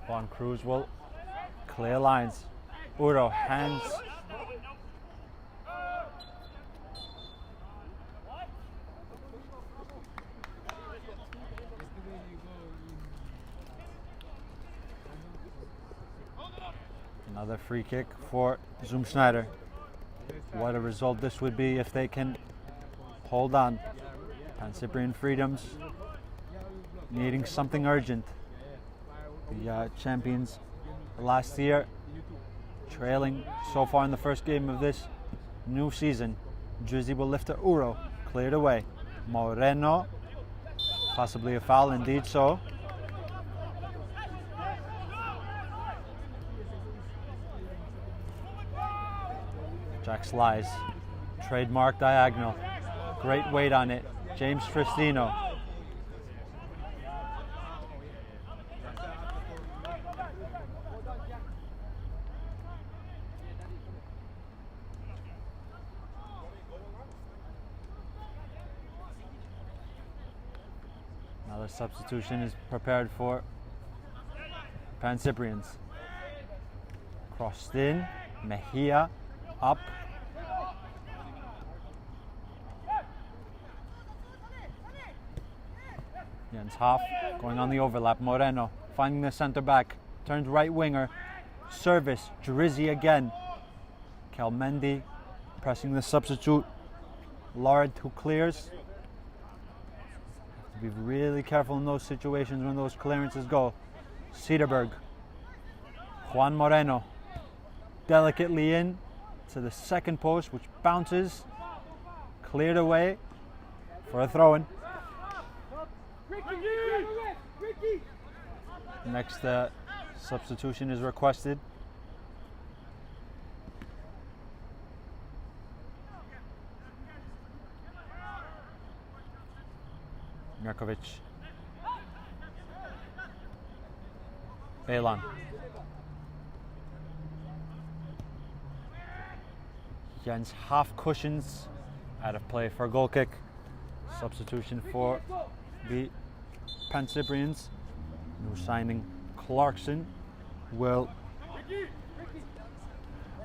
Von Cruz will clear lines. Uro hands. Another free kick for Schneider. What a result this would be if they can hold on. Pancyprian Freedoms needing something urgent. The champions last year, trailing so far in the first game of this new season. Drizzy will lift to Uro, cleared away. Moreno, possibly a foul, indeed so. Jack slides, trademark diagonal, great weight on it. James Tristino. Another substitution is prepared for Pancyprians. Crossed in, Mejia up. Jens Hoff going on the overlap. Moreno finding the center back. Turns right winger. Service. Drizzy again. Kelmendi pressing the substitute. Lard who clears. Have to be really careful in those situations when those clearances go. Cederberg. Juan Moreno. Delicately in to the second post, which bounces. Cleared away for a throw-in. Next substitution is requested. Mirkovic. Belan. Jens Hoff cushions out of play for a goal kick. Substitution for the Pancyprians. New signing Clarkson will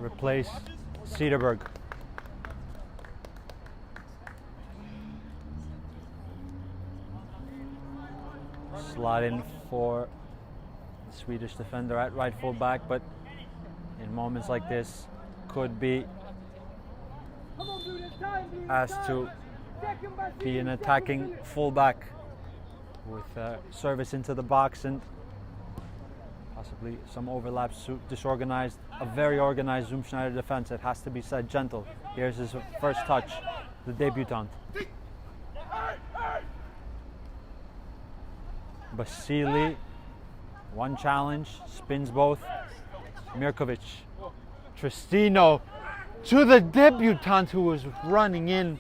replace Cederberg. Slot in for the Swedish defender at right full back, but in moments like this could be asked to be an attacking fullback with service into the box and possibly some overlaps, disorganized, a very organized Schneider defense. It has to be said, gentle. Here's his first touch, the debutant. Basili, one challenge, spins both. Mirkovic, Tristino to the debutant who was running in.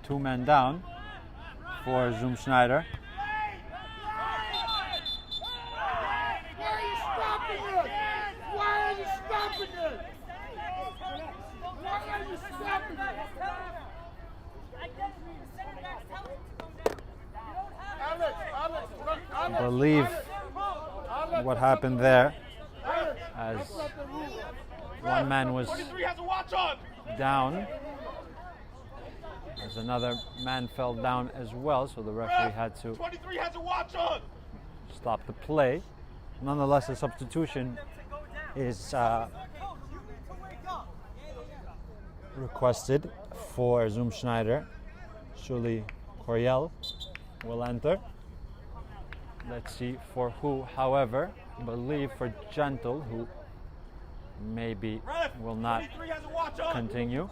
Two men down for Schneider.
Why are you stopping us? Why are you stopping us? Why are you stopping us?
I believe what happened there, as one man was down, as another man fell down as well, so the referee had to stop the play. Nonetheless, a substitution is requested for Schneider. Shuli Coriel will enter. Let's see for who, however, I believe for Gentle, who maybe will not continue.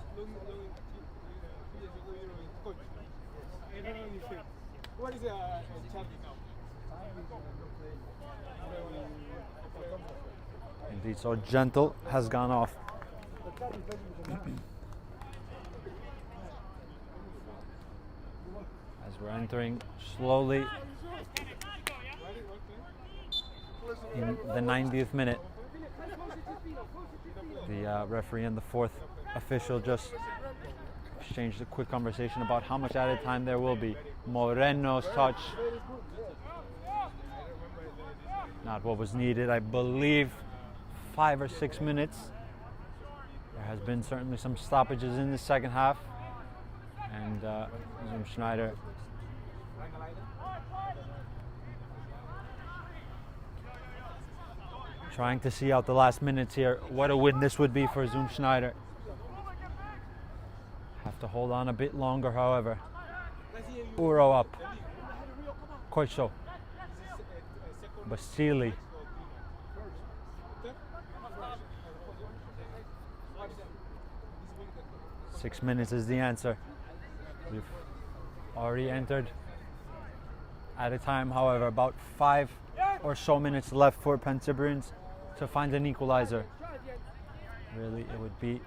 What is
Indeed, so Gentle has gone off. As we're entering slowly in the 90th minute. The referee and the fourth official just exchanged a quick conversation about how much added time there will be. Moreno's touch, not what was needed. I believe 5 or 6 minutes. There has been certainly some stoppages in the second half, and Schneider trying to see out the last minutes here. What a win this would be for Schneider. Have to hold on a bit longer, however. Uro up. Koiso. Basili. 6 minutes is the answer. We've already entered at a time, however, about 5 or so minutes left for Pancyprians to find an equalizer. Really, it would be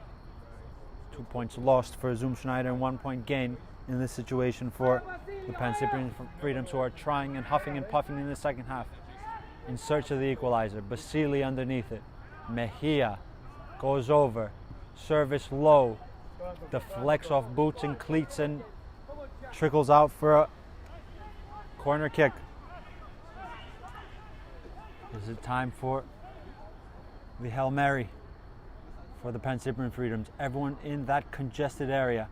2 points lost for Schneider and 1 point gain in this situation for the Pancyprian Freedoms, who are trying and huffing and puffing in the second half in search of the equalizer. Basili underneath it. Mejia goes over. Service low. Deflects off boots and cleats and trickles out for a corner kick. Is it time for the Hail Mary for the Pancyprian Freedoms? Everyone in that congested area.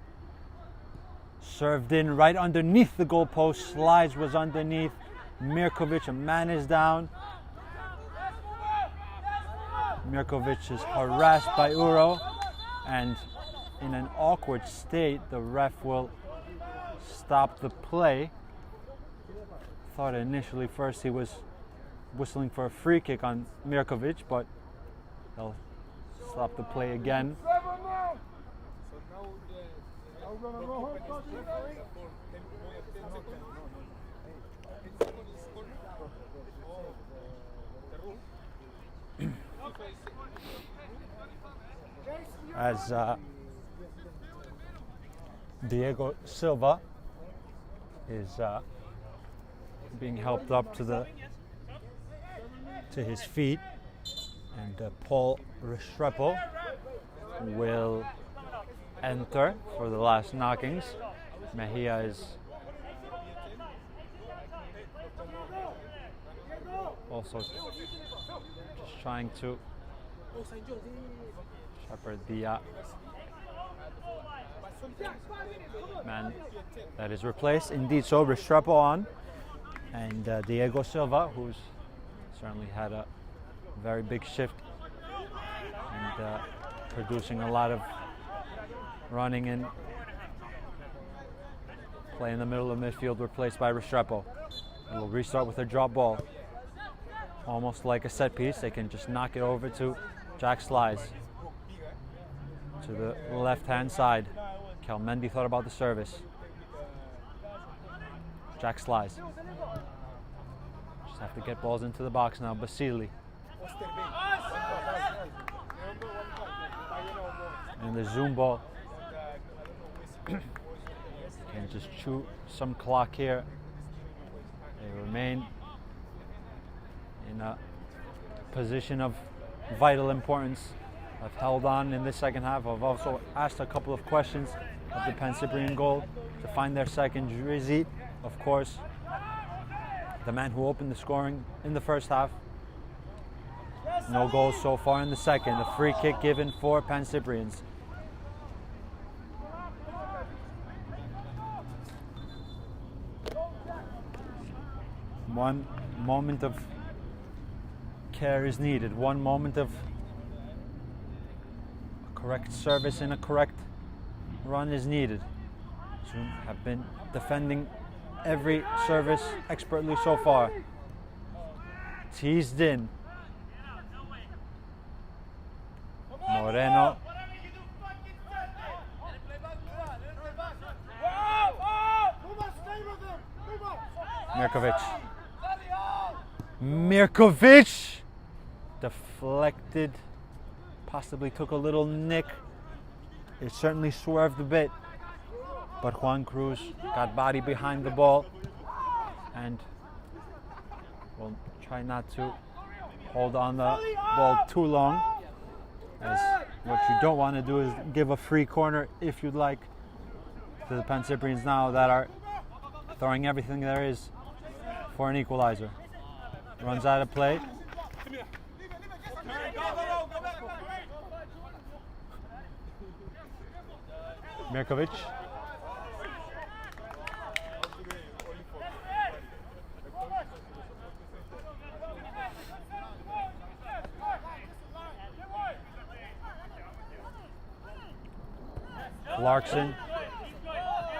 Served in right underneath the goalpost. Slides was underneath. Mirkovic, a man is down. Mirkovic is harassed by Uro, and in an awkward state, the ref will stop the play. Thought initially first he was whistling for a free kick on Mirkovic, but they'll stop the play again. As Diego Silva is being helped up to his feet, and Paul Restrepo will enter for the last knockings. Mejia is also just trying to shepherd the man that is replaced. Indeed, so Restrepo on, and Diego Silva, who's certainly had a very big shift and producing a lot of running and play in the middle of midfield, replaced by Restrepo. And we'll restart with a drop ball, almost like a set piece. They can just knock it over to Jack Slides to the left hand side. Kelmendi thought about the service. Jack Slides. Just have to get balls into the box now. Basili. And the zoom ball can just chew some clock here. They remain in a position of vital importance. I've held on in this second half. I've also asked a couple of questions of the Pancyprian goal to find their second. Drizzy, of course, the man who opened the scoring in the first half. No goals so far in the second. A free kick given for Pancyprians. One moment of care is needed. One moment of correct service and a correct run is needed. Zoom have been defending every service expertly so far. Teased in. Moreno. Mirkovic. Mirkovic deflected, possibly took a little nick. It certainly swerved a bit, but Juan Cruz got body behind the ball and will try not to hold on the ball too long, as what you don't want to do is give a free corner, if you'd like, to the Pancyprians now that are throwing everything there is for an equalizer. Runs out of play. Mirkovic. Clarkson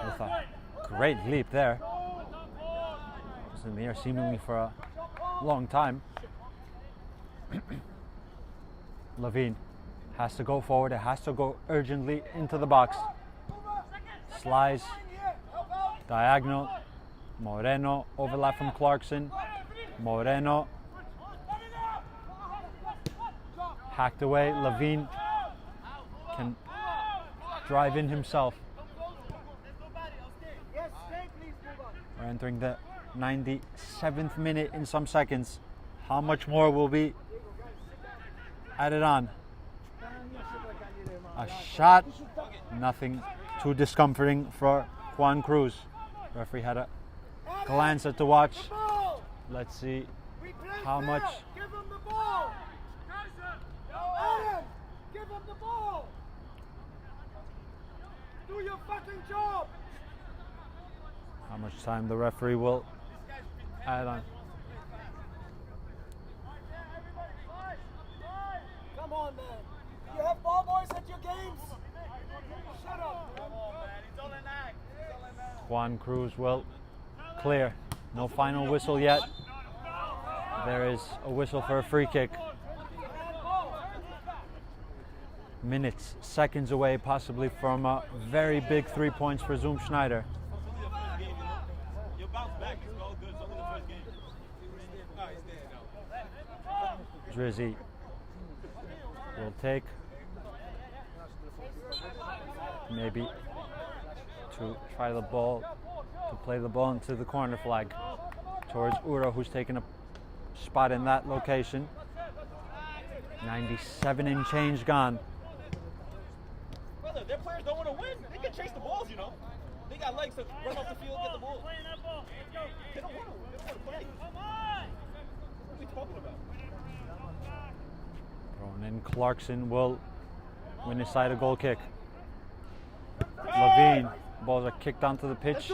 with a great leap there. Was in the air seemingly for a long time. Levine has to go forward. It has to go urgently into the box. Slice, diagonal. Moreno, overlap from Clarkson. Moreno hacked away. Levine can drive in himself. We're entering the 97th minute in some seconds. How much more will be added on? A shot, nothing too discomforting for Juan Cruz. Referee had a glance at the watch. Let's see how much.
Give him the ball. Adam, give him the ball. Do your fucking job.
How much time the referee will add on.
Come on, man. You have ball boys at your games? Shut up.
Juan Cruz will clear. No final whistle yet. There is a whistle for a free kick. Minutes, seconds away possibly from a very big 3 points for Zoom Schneider. Drizzy will take, maybe to try the ball, to play the ball into the corner flag towards Uro, who's taken a spot in that location. 97 and change gone.
Brother, their players don't want to win. They can chase the balls, you know. They got legs to run off the field, get the ball. They don't want to. They don't want to play. What are we talking about?
Thrown in. Clarkson will win his side a goal kick. Levine, balls are kicked onto the pitch.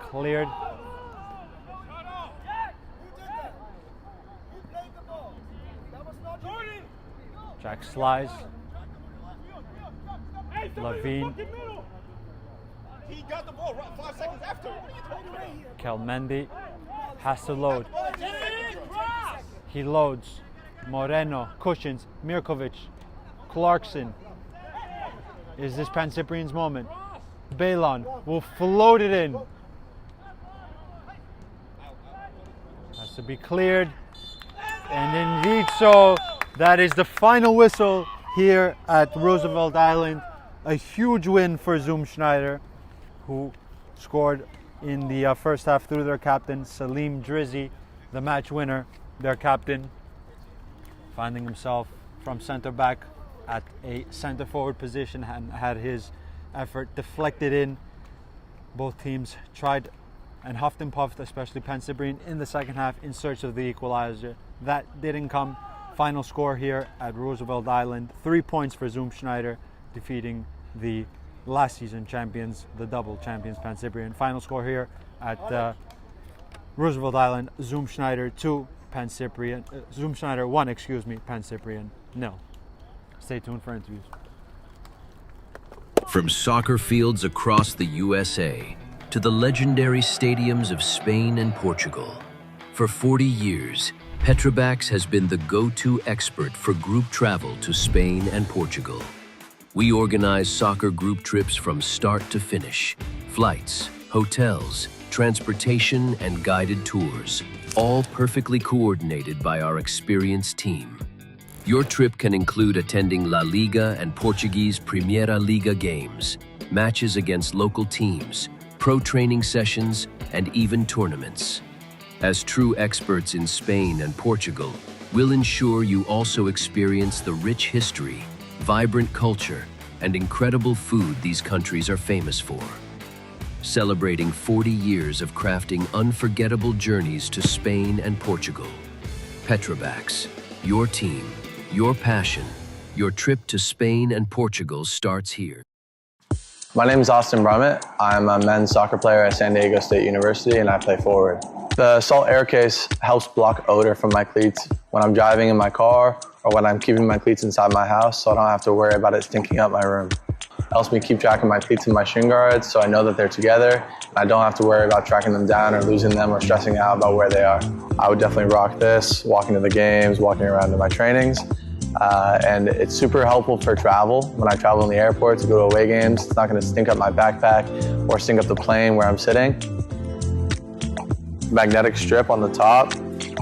Cleared. Jack slides. Levine.
He got the ball 5 seconds after. What are you talking about?
Kelmendi has to load. He loads. Moreno cushions. Mirkovic. Clarkson. Is this Pancyprian's moment? Balon will float it in. Has to be cleared. And indeed so, that is the final whistle here at Roosevelt Island. A huge win for Zoom Schneider, who scored in the first half through their captain, Salim Drizzy, the match winner. Their captain finding himself from center back at a center forward position and had his effort deflected in. Both teams tried and huffed and puffed, especially Pancyprian in the second half in search of the equalizer. That didn't come. Final score here at Roosevelt Island, 3 points for Zoom Schneider, defeating the last season champions, the double champions Pancyprian. Final score here at Roosevelt Island, Zoom Schneider 2, Pancyprian, Zoom Schneider 1, Pancyprian 0. Stay tuned for interviews.
From soccer fields across the USA to the legendary stadiums of Spain and Portugal, for 40 years, Petrobax has been the go-to expert for group travel to Spain and Portugal. We organize soccer group trips from start to finish, flights, hotels, transportation, and guided tours, all perfectly coordinated by our experienced team. Your trip can include attending La Liga and Portuguese Primeira Liga games, matches against local teams, pro training sessions, and even tournaments. As true experts in Spain and Portugal, we'll ensure you also experience the rich history, vibrant culture, and incredible food these countries are famous for. Celebrating 40 years of crafting unforgettable journeys to Spain and Portugal. Petrobacs, your team, your passion, your trip to Spain and Portugal starts here.
My name is Austin Brummett. I'm a men's soccer player at San Diego State University and I play forward. The salt air case helps block odor from my cleats when I'm driving in my car or when I'm keeping my cleats inside my house so I don't have to worry about it stinking up my room. It helps me keep track of my cleats and my shin guards so I know that they're together and I don't have to worry about tracking them down or losing them or stressing out about where they are. I would definitely rock this, walking to the games, walking around to my trainings. And it's super helpful for travel. When I travel in the airport to go to away games, it's not going to stink up my backpack or stink up the plane where I'm sitting. Magnetic strip on the top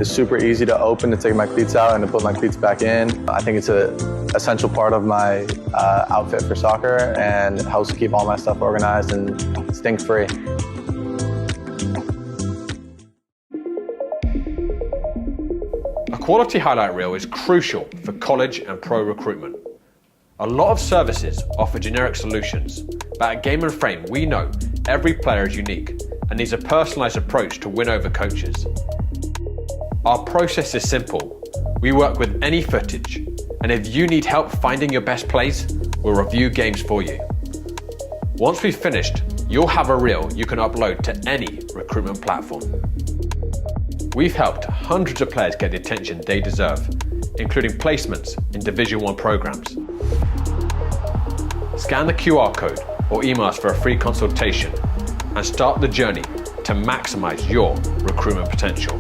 is super easy to open to take my cleats out and to put my cleats back in. I think it's an essential part of my outfit for soccer and helps keep all my stuff organized and stink-free.
A quality highlight reel is crucial for college and pro recruitment. A lot of services offer generic solutions, but at Game & Frame we know every player is unique and needs a personalised approach to win over coaches. Our process is simple. We work with any footage, and if you need help finding your best plays, we'll review games for you. Once we've finished, you'll have a reel you can upload to any recruitment platform. We've helped hundreds of players get the attention they deserve, including placements in Division 1 programs. Scan the QR code or email us for a free consultation and start the journey to maximize your recruitment potential.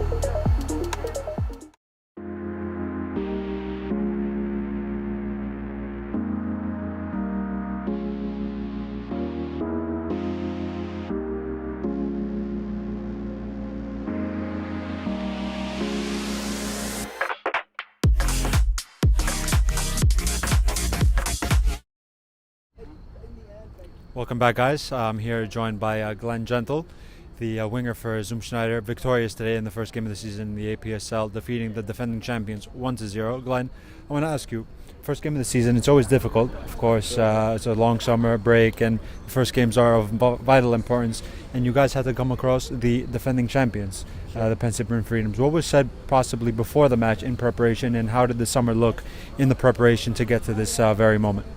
Welcome back, guys. I'm here joined by Glenn Gentle, the winger for Schneider, victorious today in the first game of the season in the APSL, defeating the defending champions 1-0. Glenn, I want to ask you, first game of the season, it's always difficult, of course. It's a long summer break and the first games are of vital importance, and you guys had to come across the defending champions, the Pancyprian Freedoms. What was said possibly before the match in preparation, and how did the summer look in the preparation to get to this very moment?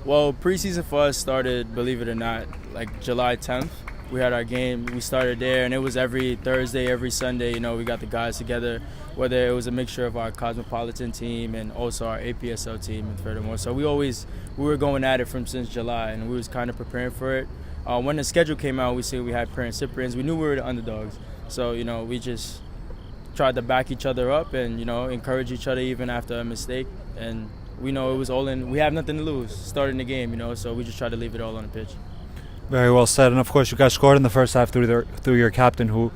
Well, preseason for us started, believe it or not, like July 10th. We had our game. We started there, and it was every Thursday, every Sunday. You know, we got the guys together, whether it was a mixture of our Cosmopolitan team and also our APSL team and furthermore. So we were going at it since July, and we was kind of preparing for it. When the schedule came out, we see we had Pancyprians. We knew we were the underdogs. So, you know, we just tried to back each other up and, you know, encourage each other even after a mistake. And we know it was all in. We have nothing to lose starting the game, you know, so we just try to leave it all on the pitch.
Very well said. And of course, you guys scored in the first half through your captain, who,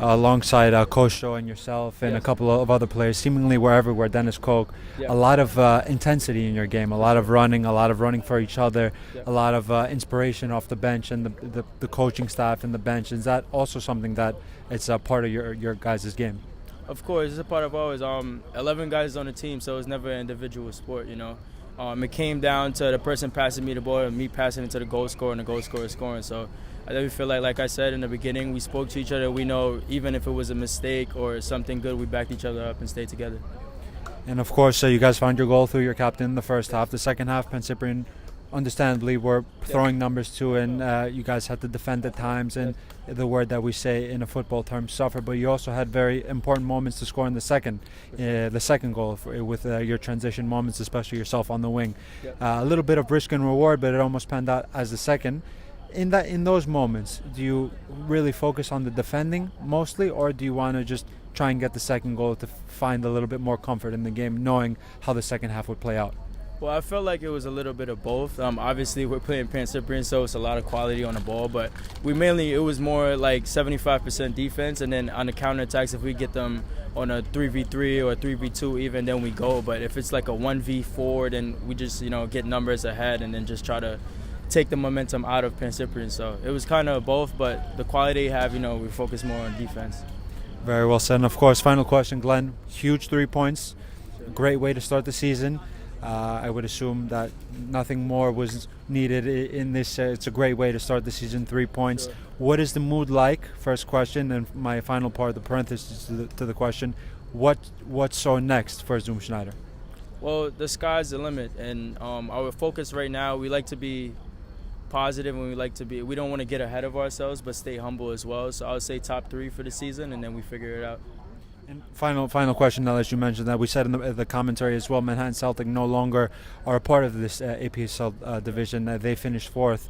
alongside Kosho and yourself and a couple of other players, seemingly were everywhere. Dennis Koch. A lot of intensity in your game, a lot of running for each other, a lot of inspiration off the bench and the coaching staff and the bench. Is that also something that it's a part of your guys' game?
Of course, it's a part of ours. 11 guys on the team, so it's never an individual sport, you know. It came down to the person passing me the ball and me passing it to the goal scorer and the goal scorer scoring. So I really feel like I said in the beginning, we spoke to each other. We know even if it was a mistake or something good, we backed each other up and stayed together.
And of course, you guys found your goal through your captain in the first half. The second half, Pancyprian, understandably, were throwing numbers too, and you guys had to defend at times, and the word that we say in a football term, suffer. But you also had very important moments to score in the second goal with your transition moments, especially yourself on the wing. A little bit of risk and reward, but it almost panned out as the second. In those moments, do you really focus on the defending mostly, or do you want to just try and get the second goal to find a little bit more comfort in the game, knowing how the second half would play out?
Well, I felt like it was a little bit of both. Obviously, we're playing Pancyprian, so it's a lot of quality on the ball. But it was more like 75% defense, and then on the counterattacks, if we get them on a 3v3 or a 3v2 even, then we go. But if it's like a 1v4, then we just, get numbers ahead and then just try to take the momentum out of Pancyprian. So it was kind of both, but the quality they have, we focus more on defense.
Very well said. And of course, final question, Glenn. Huge 3 points. Great way to start the season. I would assume that nothing more was needed in this. It's a great way to start the season, 3 points.
Sure.
What is the mood like? First question, and my final part, the parenthesis to the question. What's so next for Zoom Schneider?
Well, the sky's the limit, and our focus right now, we like to be positive, and we don't want to get ahead of ourselves, but stay humble as well. So I would say top 3 for the season, and then we figure it out.
And final question, now as you mentioned that we said in the commentary as well, Manhattan Celtic no longer are a part of this APSL division. They finished 4th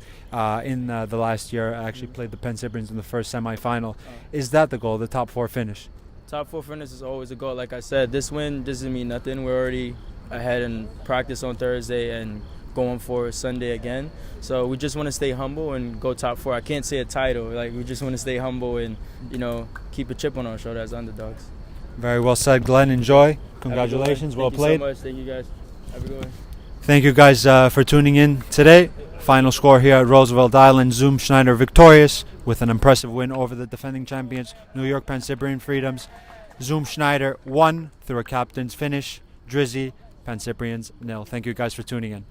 in the last year. Actually played the Pancyprians in the first semi-final. Is that the goal, the top 4 finish?
Top 4 finish is always a goal. Like I said, this win doesn't mean nothing. We're already ahead in practice on Thursday and going for Sunday again. So we just want to stay humble and go top 4. I can't say a title. We just want to stay humble and keep a chip on our shoulder as underdogs.
Very well said, Glenn. Enjoy. Congratulations. Well played.
Thank you so much. Thank you, guys. Have a good one.
Thank you, guys, for tuning in today. Final score here at Roosevelt Island. Zoom Schneider victorious with an impressive win over the defending champions, New York Pancyprian Freedoms. Zoom Schneider won through a captain's finish. Drizzy, Pancyprians 0. Thank you, guys, for tuning in.